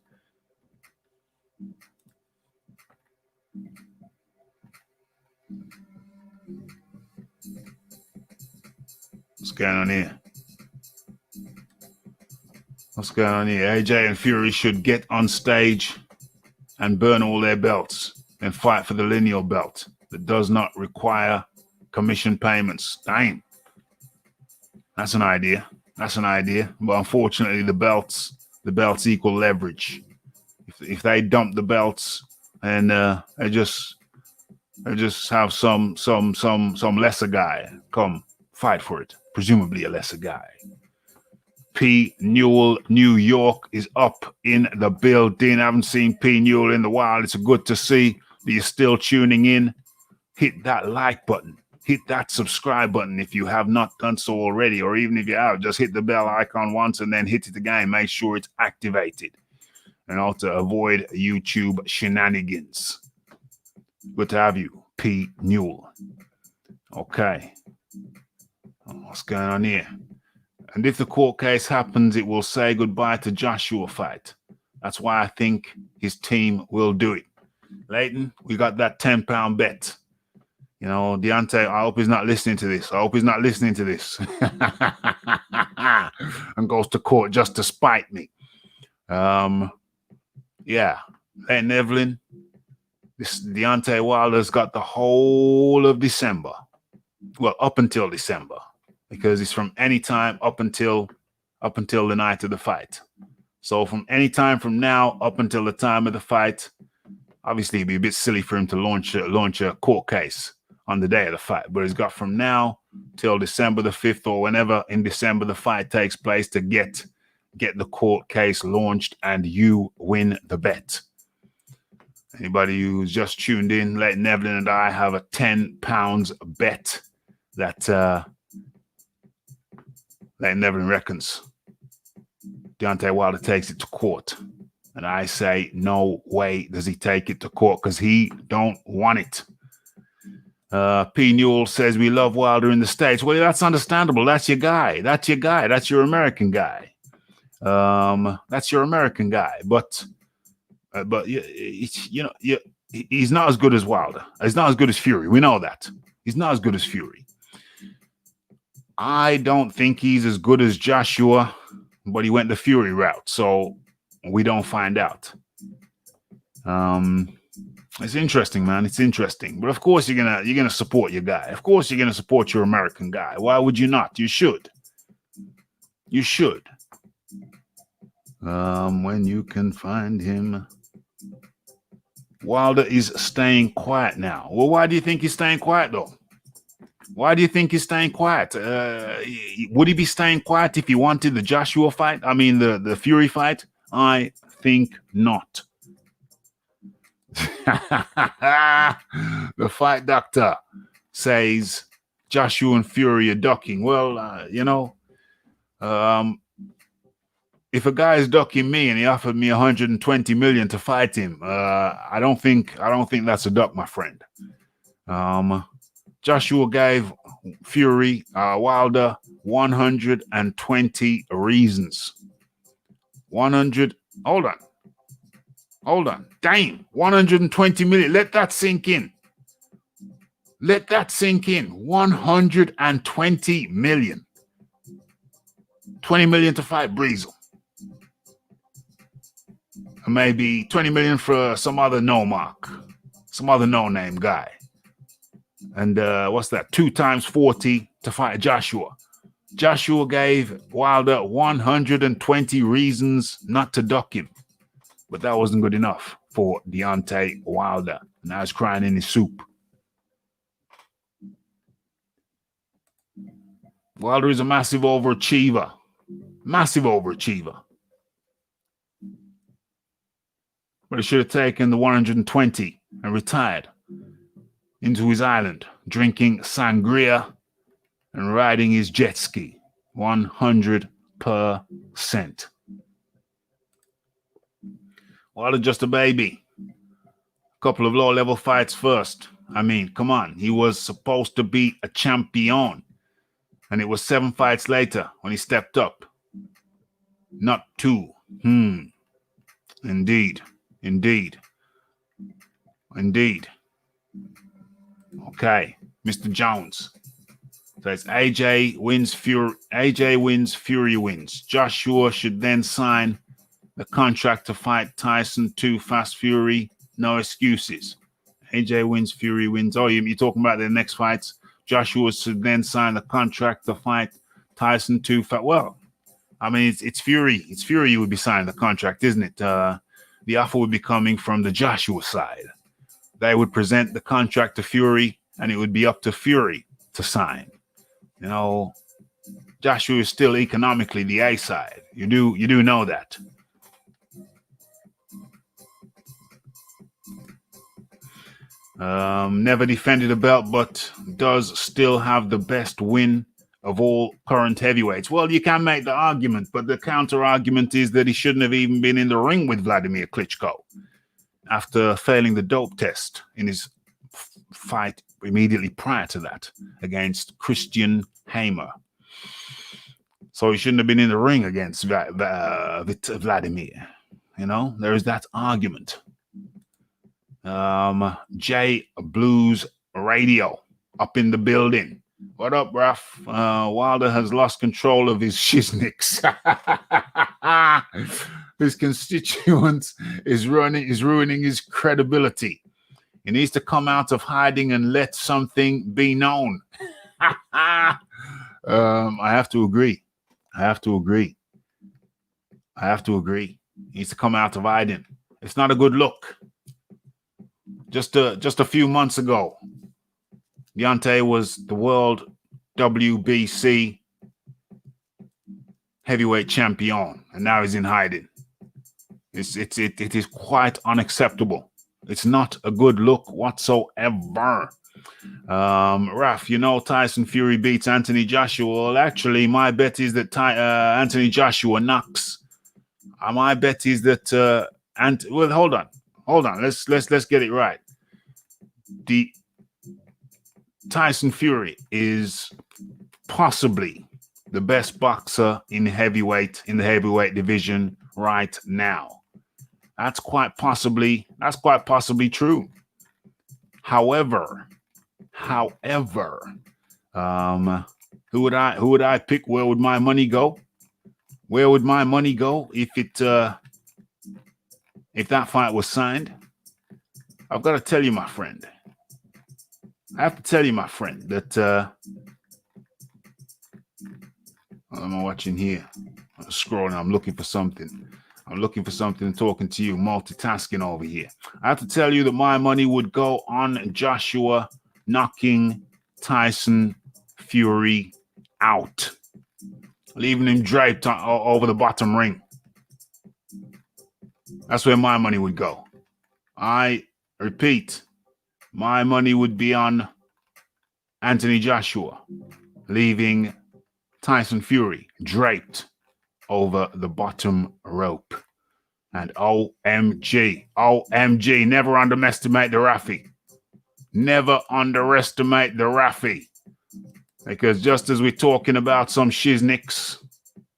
What's going on here? AJ and Fury should get on stage and burn all their belts and fight for the lineal belt that does not require commission payments. Dang. That's an idea. But unfortunately, the belts equal leverage. If they dump the belts and they just have some lesser guy come fight for it, presumably a lesser guy. P. Newell, New York is up in the building. I haven't seen P. Newell in a while. It's good to see that you're still tuning in. Hit that like button. Hit that subscribe button if you have not done so already, or even if you have, just hit the bell icon once and then hit it again. Make sure it's activated, and also avoid YouTube shenanigans. Good to have you, P. Newell. Okay. What's going on here? And if the court case happens, it will say goodbye to Joshua fight. That's why I think his team will do it. Leighton, we got that 10-pound bet. Deontay, I hope he's not listening to this. And goes to court just to spite me. Leighton Evelyn, this Deontay Wilder's got the whole of December. Well, up until December, because it's from any time up until the night of the fight. So from any time from now up until the time of the fight, obviously it'd be a bit silly for him to launch a court case on the day of the fight. But he's got from now till December the 5th or whenever in December the fight takes place to get the court case launched, and you win the bet. Anybody who's just tuned in, let Nevlin and I have a £10 bet that Nevlin reckons Deontay Wilder takes it to court. And I say, no way does he take it to court, because he don't want it. P. Newell says, we love Wilder in the States. Well, that's understandable. That's your guy. That's your American guy. That's your American guy. But he's not as good as Wilder. He's not as good as Fury. We know that. He's not as good as Fury. I don't think he's as good as Joshua, but he went the Fury route, so we don't find out. It's interesting, man. It's interesting. But of course you're gonna support your guy. Of course you're gonna support your American guy. Why would you not? You should. You should. When you can find him. Wilder is staying quiet now. Well, why do you think he's staying quiet, though? Why do you think he's staying quiet? Would he be staying quiet if he wanted the Joshua fight? I mean, the Fury fight? I think not. The fight doctor says Joshua and Fury are ducking. Well, if a guy is ducking me and he offered me 120 million to fight him, I don't think that's a duck, my friend. Joshua gave Fury Wilder 120 reasons. 100. Hold on. Damn, 120 million. Let that sink in. 120 million. 20 million to fight Breezel. Maybe 20 million for some other no-name guy. And what's that? 2 times 40 to fight Joshua. Joshua gave Wilder 120 reasons not to duck him. But that wasn't good enough for Deontay Wilder. Now he's crying in his soup. Wilder is a massive overachiever. But he should have taken the 120 and retired into his island, drinking sangria and riding his jet ski. 100%. Wilder just a baby. A couple of low-level fights first. I mean, come on. He was supposed to be a champion. And it was 7 fights later when he stepped up. Not 2. Indeed. Okay, Mr. Jones says AJ wins, Fury wins. Joshua should then sign the contract to fight Tyson 2 Fast Fury. No excuses. AJ wins, Fury wins. Oh, you're talking about the next fights? Joshua should then sign the contract to fight Tyson 2 Fast. Well, I mean, it's Fury. It's Fury who would be signing the contract, isn't it? The offer would be coming from the Joshua side. They would present the contract to Fury, and it would be up to Fury to sign. You know, Joshua is still economically the A side. You do know that. Never defended a belt, but does still have the best win of all current heavyweights. Well, you can make the argument, but the counter argument is that he shouldn't have even been in the ring with Vladimir Klitschko after failing the dope test in his fight immediately prior to that against Christian Hamer. So he shouldn't have been in the ring against Vladimir. You know, there is that argument. J Blues Radio up in the building. What up, Raf? Wilder has lost control of his shizniks. His constituents is ruining his credibility. He needs to come out of hiding and let something be known. I have to agree. I have to agree. I have to agree. He needs to come out of hiding. It's not a good look. Just a few months ago, Deontay was the world WBC heavyweight champion, and now he's in hiding. It is quite unacceptable. It's not a good look whatsoever. Raf, you know Tyson Fury beats Anthony Joshua. Well, actually, my bet is that Anthony Joshua knocks. My bet is that well, hold on. Let's get it right. The Tyson Fury is possibly the best boxer in the heavyweight division right now. That's quite possibly true. However, who would I pick? Where would my money go? Where would my money go if that fight was signed? I've got to tell you, my friend. I have to tell you, my friend, that what am I watching here? I'm scrolling. I'm looking for something. And talking to you, multitasking over here. I have to tell you that my money would go on Joshua knocking Tyson Fury out, leaving him draped over the bottom ring. That's where my money would go. I repeat, my money would be on Anthony Joshua, leaving Tyson Fury draped over the bottom rope. And OMG, never underestimate the Rafi. Never underestimate the Rafi. Because just as we're talking about some shiznicks,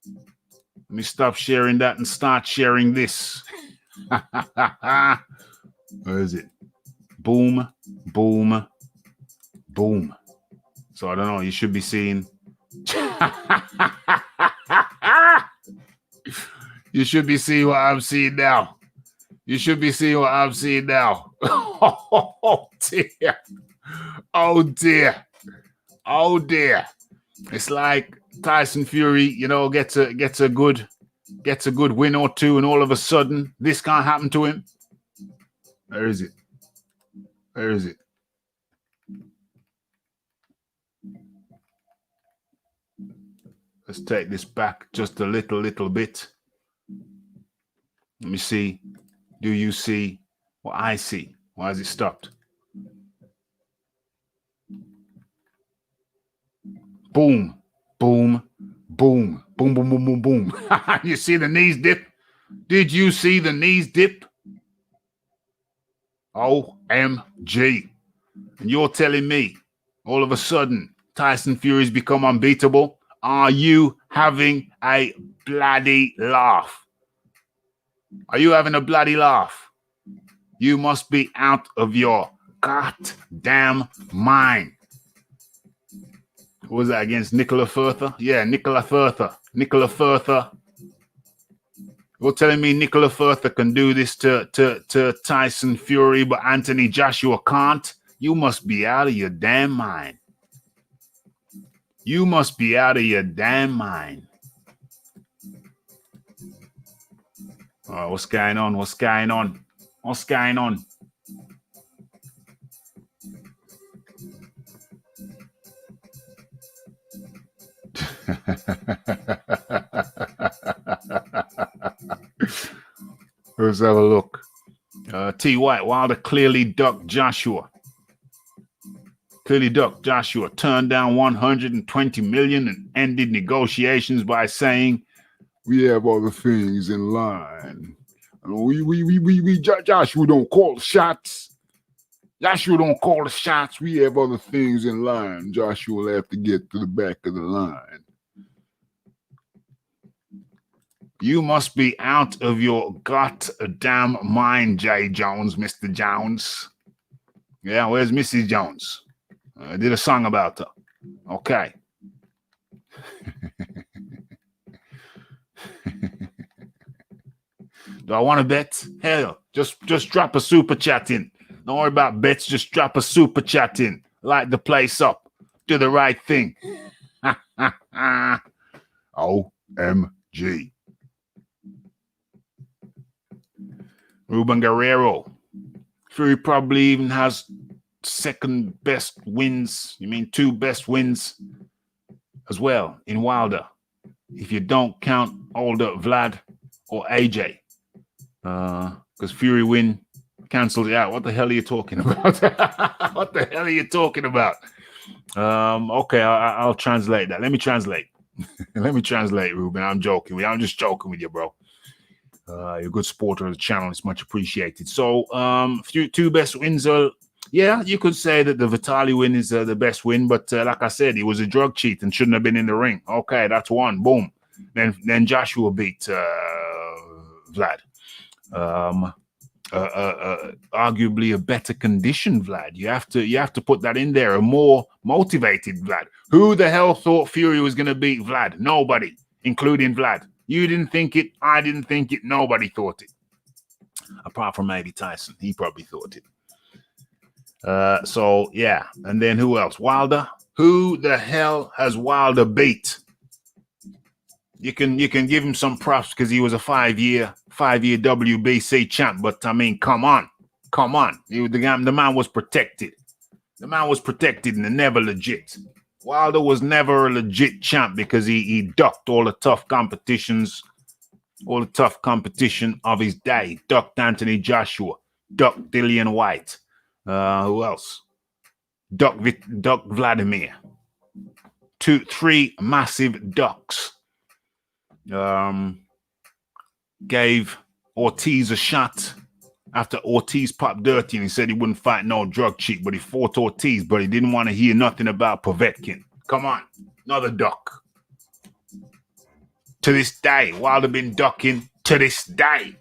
let me stop sharing that and start sharing this. Where is it? Boom, boom, boom. So I don't know, you should be seeing... You should be seeing what I'm seeing now. Oh dear. It's like Tyson Fury, gets a good win or two, and all of a sudden this can't happen to him. Where is it? Let's take this back just a little bit. Let me see. Do you see what I see? Why has it stopped? Boom, boom, boom, boom, boom, boom, boom, boom. You see the knees dip? Did you see the knees dip? OMG. And you're telling me all of a sudden Tyson Fury's become unbeatable? Are you having a bloody laugh? Are you having a bloody laugh? You must be out of your goddamn mind. What was that against Nicola Further? Yeah, Nicola Further. You're telling me Nicola Further can do this to Tyson Fury, but Anthony Joshua can't? You must be out of your damn mind. What's going on? Let's have a look. T. White, Wilder clearly ducked Joshua. Turned down $120 million and ended negotiations by saying, "We have other things in line. Joshua don't call the shots. We have other things in line. Joshua will have to get to the back of the line." You must be out of your goddamn mind, J. Jones, Mr. Jones. Yeah, where's Mrs. Jones? I did a song about her. Okay. Do I want to bet? Hell, just drop a super chat in. Don't worry about bets. Just drop a super chat in. Light the place up. Do the right thing. OMG. Ruben Guerrero. Fury probably even has second best wins. You mean 2 best wins as well in Wilder. If you don't count older Vlad or AJ. Because Fury win cancels it out. What the hell are you talking about? What the hell are you talking about? Okay, I'll translate that. Let me translate. Let me translate, Ruben. I'm joking. I'm just joking with you, bro. You're a good supporter of the channel. It's much appreciated. So, 2 best wins. Yeah, you could say that the Vitali win is the best win, but like I said, he was a drug cheat and shouldn't have been in the ring. Okay, that's one. Boom. Then Joshua beat Vlad. Arguably a better conditioned Vlad. You have to put that in there. A more motivated Vlad. Who the hell thought Fury was going to beat Vlad? Nobody, including Vlad. You didn't think it. I didn't think it. Nobody thought it. Apart from maybe Tyson. He probably thought it. So, yeah. And then who else? Wilder. Who the hell has Wilder beat? You can give him some props because he was a 5-year WBC champ. But, I mean, come on. The man was protected. The man was protected and never legit. Wilder was never a legit champ because he ducked all the tough competitions, all the tough competition of his day. Ducked Anthony Joshua, ducked Dillian White. Who else? Ducked Vladimir. 3 massive ducks. Gave Ortiz a shot after Ortiz popped dirty and he said he wouldn't fight no drug cheat, but he fought Ortiz, but he didn't want to hear nothing about Povetkin. Come on, another duck. To this day, Wilder been ducking to this day.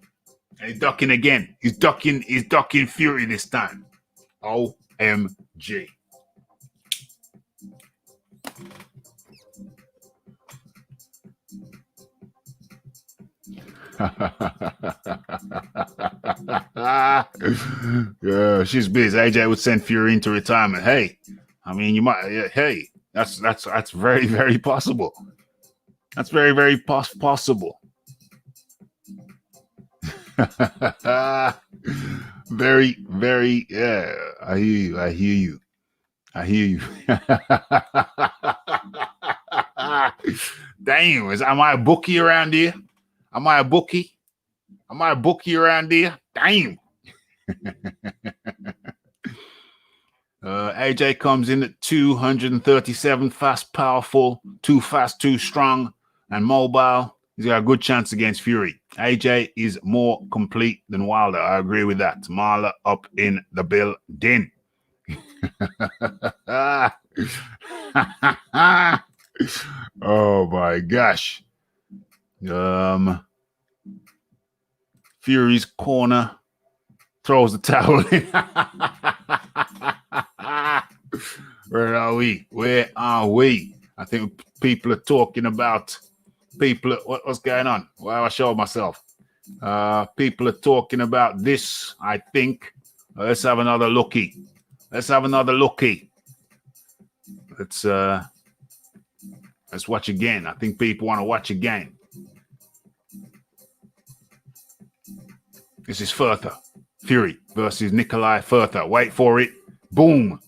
And he's ducking again. He's ducking Fury this time. OMG. Yeah, she's busy. AJ would send Fury into retirement. Hey, I mean, you might. Hey, that's very, very possible. That's very, very possible. Very, very. Yeah, I hear you. Damn, am I a bookie around here? Am I a bookie around here? Damn. AJ comes in at 237, fast, powerful, too fast, too strong, and mobile. He's got a good chance against Fury. AJ is more complete than Wilder. I agree with that. Marla up in the building. Oh my gosh. Fury's corner throws the towel in. Where are we? I think people are talking about what's going on? Why have I showed myself? People are talking about this, I think. Let's have another lookie. Let's watch again. I think people want to watch again. This is Further. Fury versus Nikolai Further. Wait for it. Boom.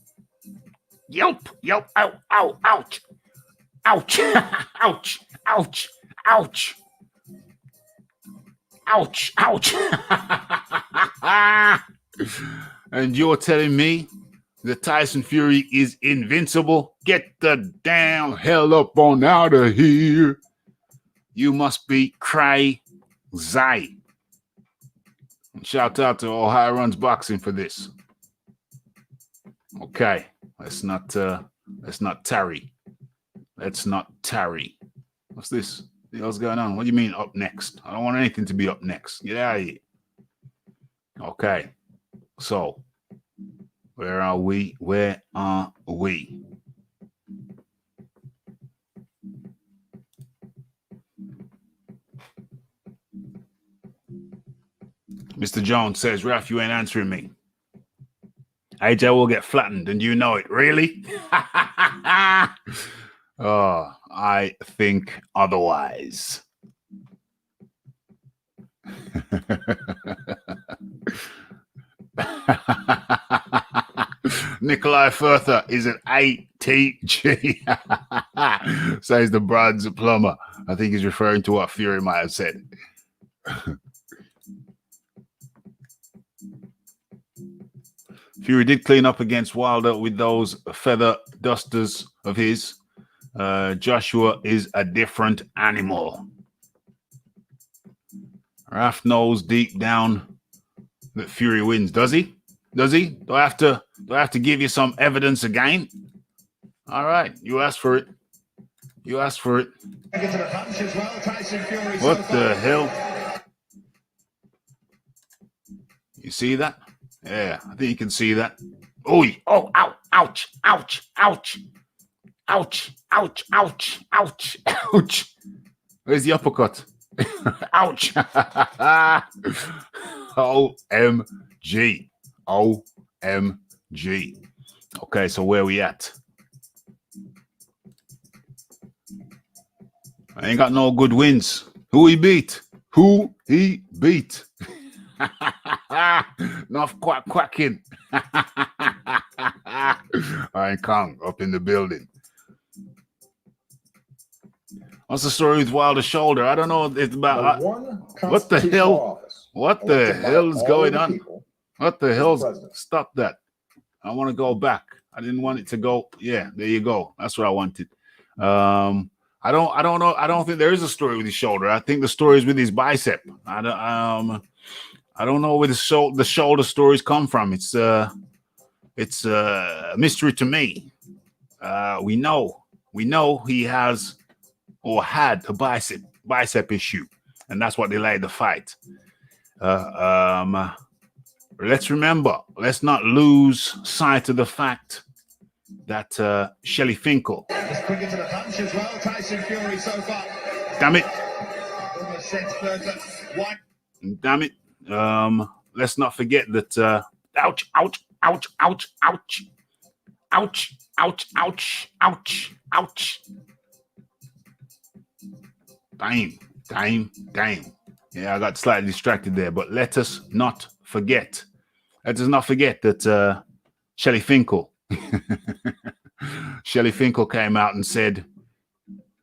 Yelp. Ow, ouch. Ouch. Ouch. And you're telling me that Tyson Fury is invincible? Get the damn hell up on out of here. You must be crazy. Shout out to Ohio Runs Boxing for this. Okay, let's not tarry. What's this? What's going on? What do you mean up next? I don't want anything to be up next. Get out of here. Okay, so where are we? Mr. Jones says, Ralph, you ain't answering me. AJ will get flattened, and you know it. Really? Oh, I think otherwise. Nikolai Further is an ATG, says the bronze plumber. I think he's referring to what Fury might have said. Fury did clean up against Wilder with those feather dusters of his. Joshua is a different animal. Raf knows deep down that Fury wins. Does he? Does he? Do I have to give you some evidence again? All right, you asked for it. You asked for it. What the hell? You see that? Yeah, I think you can see that. Oh, ow, ouch, ouch, ouch, ouch, ouch, ouch, ouch, ouch. Where's the uppercut? Ouch. OMG. OMG. Okay, so where we at? I ain't got no good wins. Who he beat? Who he beat? Enough quacking. All right, Kong up in the building. What's the story with Wilder's shoulder? I don't know. It's about what the hell? What the hell is going on? What the hell's? Stop that! I want to go back. I didn't want it to go. Yeah, there you go. That's what I wanted. I don't know. I don't think there is a story with his shoulder. I think the story is with his bicep. I don't know where the shoulder stories come from. It's a mystery to me. We know he has or had a bicep issue, and that's what delayed the fight. Let's remember, let's not lose sight of the fact that Shelly Finkel. It's quicker to the punch as well. Tyson Fury so far. Damn it. Almost sets further. One. Damn it. Let's not forget that ouch, ouch, ouch, ouch, ouch. Ouch, ouch, ouch, ouch, ouch. Damn. Yeah, I got slightly distracted there, but let us not forget that Shelly Finkel came out and said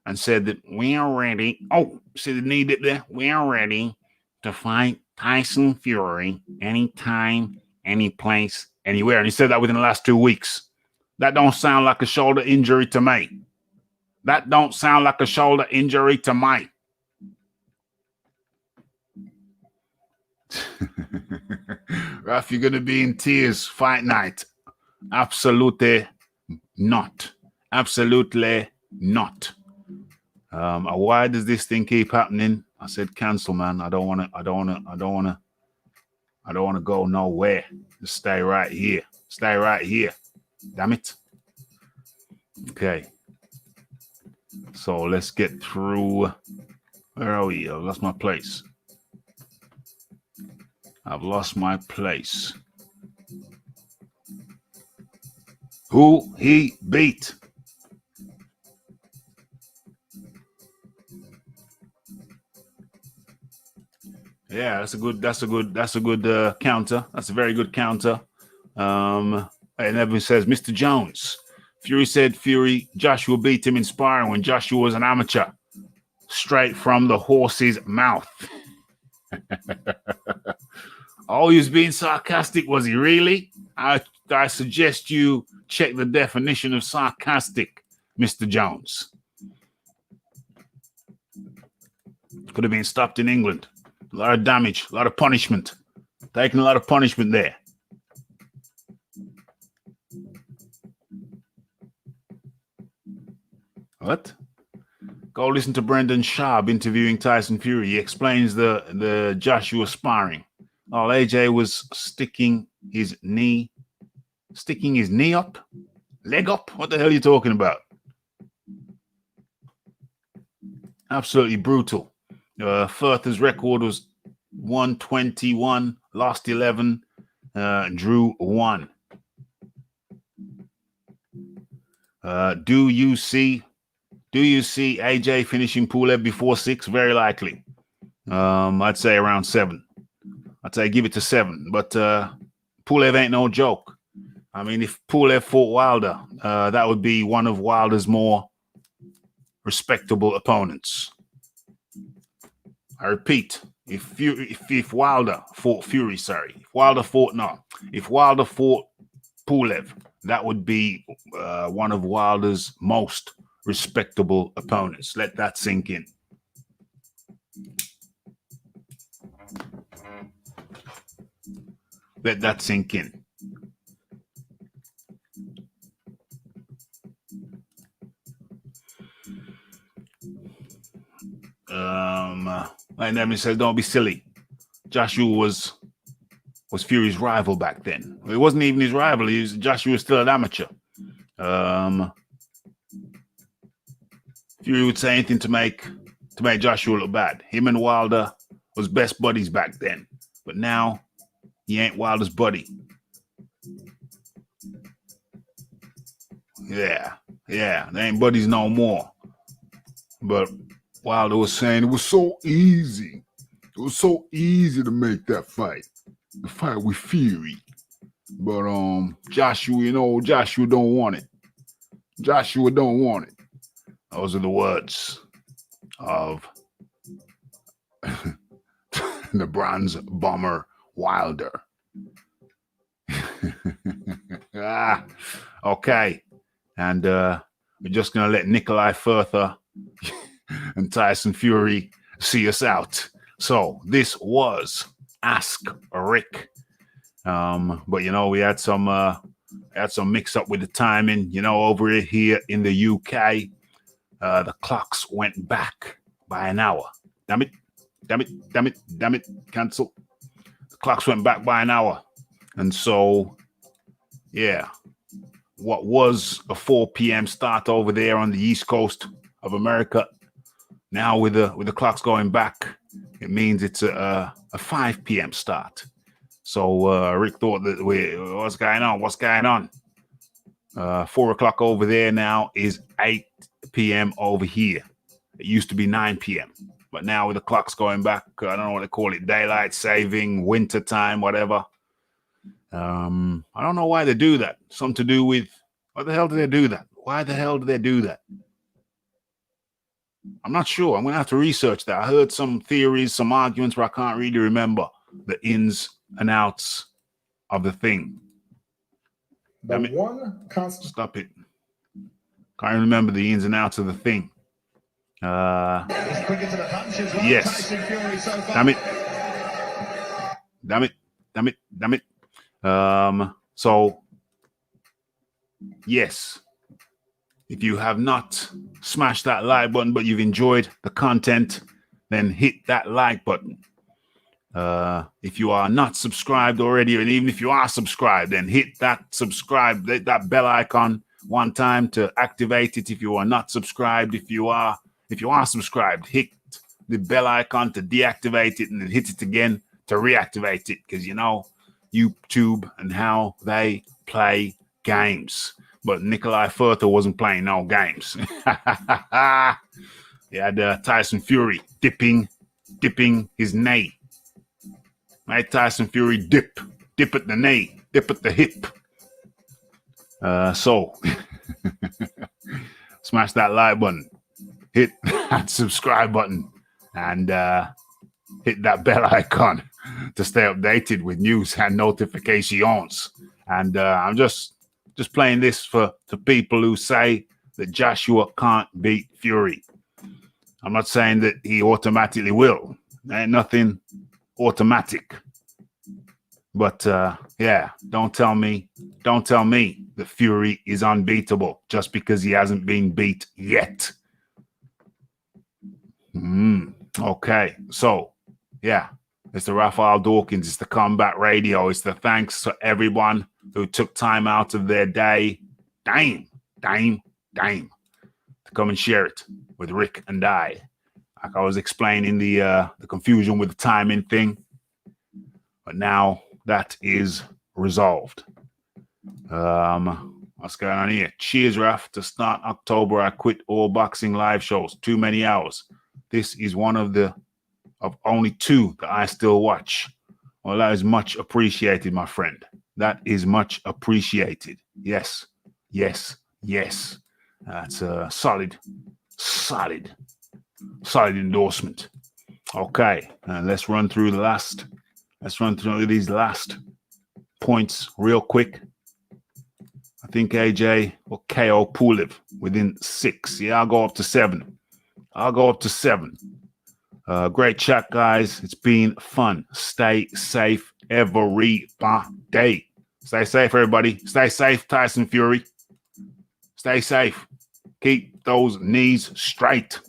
that we are ready. Oh, see the knee dip there? We are ready to fight Tyson Fury anytime, any place, anywhere. And he said that within the last 2 weeks. That don't sound like a shoulder injury to me. That don't sound like a shoulder injury to me. Raf, you're going to be in tears fight night. Absolutely not. Absolutely not. Why does this thing keep happening? I said cancel, man. I don't want to go nowhere. Just stay right here. Stay right here. Damn it. Okay. So let's get through. Where are we? I've lost my place. Who he beat? Yeah, that's a good counter. That's a very good counter. And Evan says, Mr. Jones. Fury said Joshua beat him in sparring when Joshua was an amateur. Straight from the horse's mouth. Oh, he was being sarcastic, was he really? I suggest you check the definition of sarcastic, Mr. Jones. Could have been stopped in England. A lot of damage, a lot of punishment. Taking a lot of punishment there. What? Go listen to Brendan Schaub interviewing Tyson Fury. He explains the Joshua sparring. Oh, AJ was sticking his knee up? Leg up? What the hell are you talking about? Absolutely brutal. Further's record was 121, lost 11, drew 1. Do you see AJ finishing Pulev before 6? Very likely. I'd say around 7. I'd say give it to 7. But Pulev ain't no joke. I mean, if Pulev fought Wilder, that would be one of Wilder's more respectable opponents. I repeat, if Wilder fought Fury, if Wilder fought Pulev, that would be one of Wilder's most respectable opponents. Let that sink in. Let that sink in. Like Nevin says, don't be silly. Joshua was Fury's rival back then. It wasn't even his rival. Joshua was still an amateur. Fury would say anything to make Joshua look bad. Him and Wilder was best buddies back then, but now he ain't Wilder's buddy. Yeah, they ain't buddies no more. But Wilder was saying it was so easy. It was so easy to make that fight. The fight with Fury. But Joshua, Joshua don't want it. Joshua don't want it. Those are the words of the bronze bomber Wilder. Okay. And we're just going to let Nikolai Further and Tyson Fury see us out. So this was Ask Rick. But we had some mix up with the timing. Over here in the UK, the clocks went back by an hour. Damn it. Cancel. The clocks went back by an hour. And so, yeah, what was a 4 p.m. start over there on the East Coast of America, now with the clocks going back, it means it's a 5 p.m. start. So Rick thought that what's going on? 4 o'clock over there now is 8 p.m. over here. It used to be 9 p.m. But now with the clocks going back, I don't know what they call it, daylight saving, winter time, whatever. I don't know why they do that. Something to do with, what the hell do they do that? Why the hell do they do that? I'm not sure. I'm going to have to research that. I heard some theories, some arguments, but I can't really remember the ins and outs of the thing. Damn it. Stop it. Can't remember the ins and outs of the thing. Yes. Damn it. So, yes. If you have not smashed that like button, but you've enjoyed the content, then hit that like button. If you are not subscribed already, and even if you are subscribed, then hit that subscribe, that bell icon one time to activate it. If you are not subscribed, if you are subscribed, hit the bell icon to deactivate it, and then hit it again to reactivate it, because YouTube and how they play games. But Nikolai Further wasn't playing no games. He had Tyson Fury dipping his knee. Made Tyson Fury dip at the knee, dip at the hip. So smash that like button, hit that subscribe button, and hit that bell icon to stay updated with news and notifications. And I'm just playing this for people who say that Joshua can't beat Fury. I'm not saying that he automatically will. There ain't nothing automatic. But yeah, don't tell me that Fury is unbeatable just because he hasn't been beat yet. Okay, so yeah, it's the Raphael Dawkins, it's the Combat Radio, it's the thanks to everyone who took time out of their day, to come and share it with Rick and I. Like I was explaining the confusion with the timing thing, but now that is resolved. What's going on here? Cheers, Raf. To start October, I quit all boxing live shows. Too many hours. This is one of only 2 that I still watch. Well, that is much appreciated, my friend. That is much appreciated. Yes, yes, yes. That's a solid endorsement. Okay, let's run through these last points real quick. I think AJ will KO Pulev within 6. Yeah, I'll go up to 7. Great chat, guys. It's been fun. Stay safe every day. Stay safe, everybody. Stay safe, Tyson Fury. Stay safe. Keep those knees straight.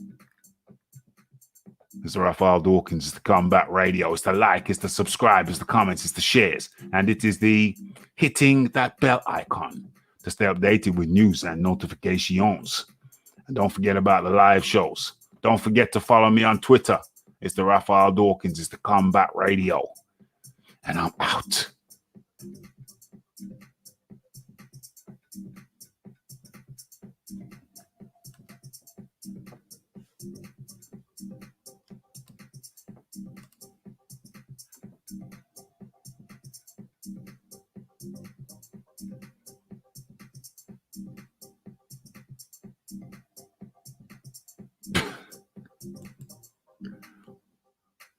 It's the Raphael Dawkins. It's the Combat Radio. It's the like. It's the subscribe. It's the comments. It's the shares. And it is the hitting that bell icon to stay updated with news and notifications. And don't forget about the live shows. Don't forget to follow me on Twitter. It's the Raphael Dawkins. It's the Combat Radio. And I'm out.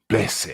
Blessed.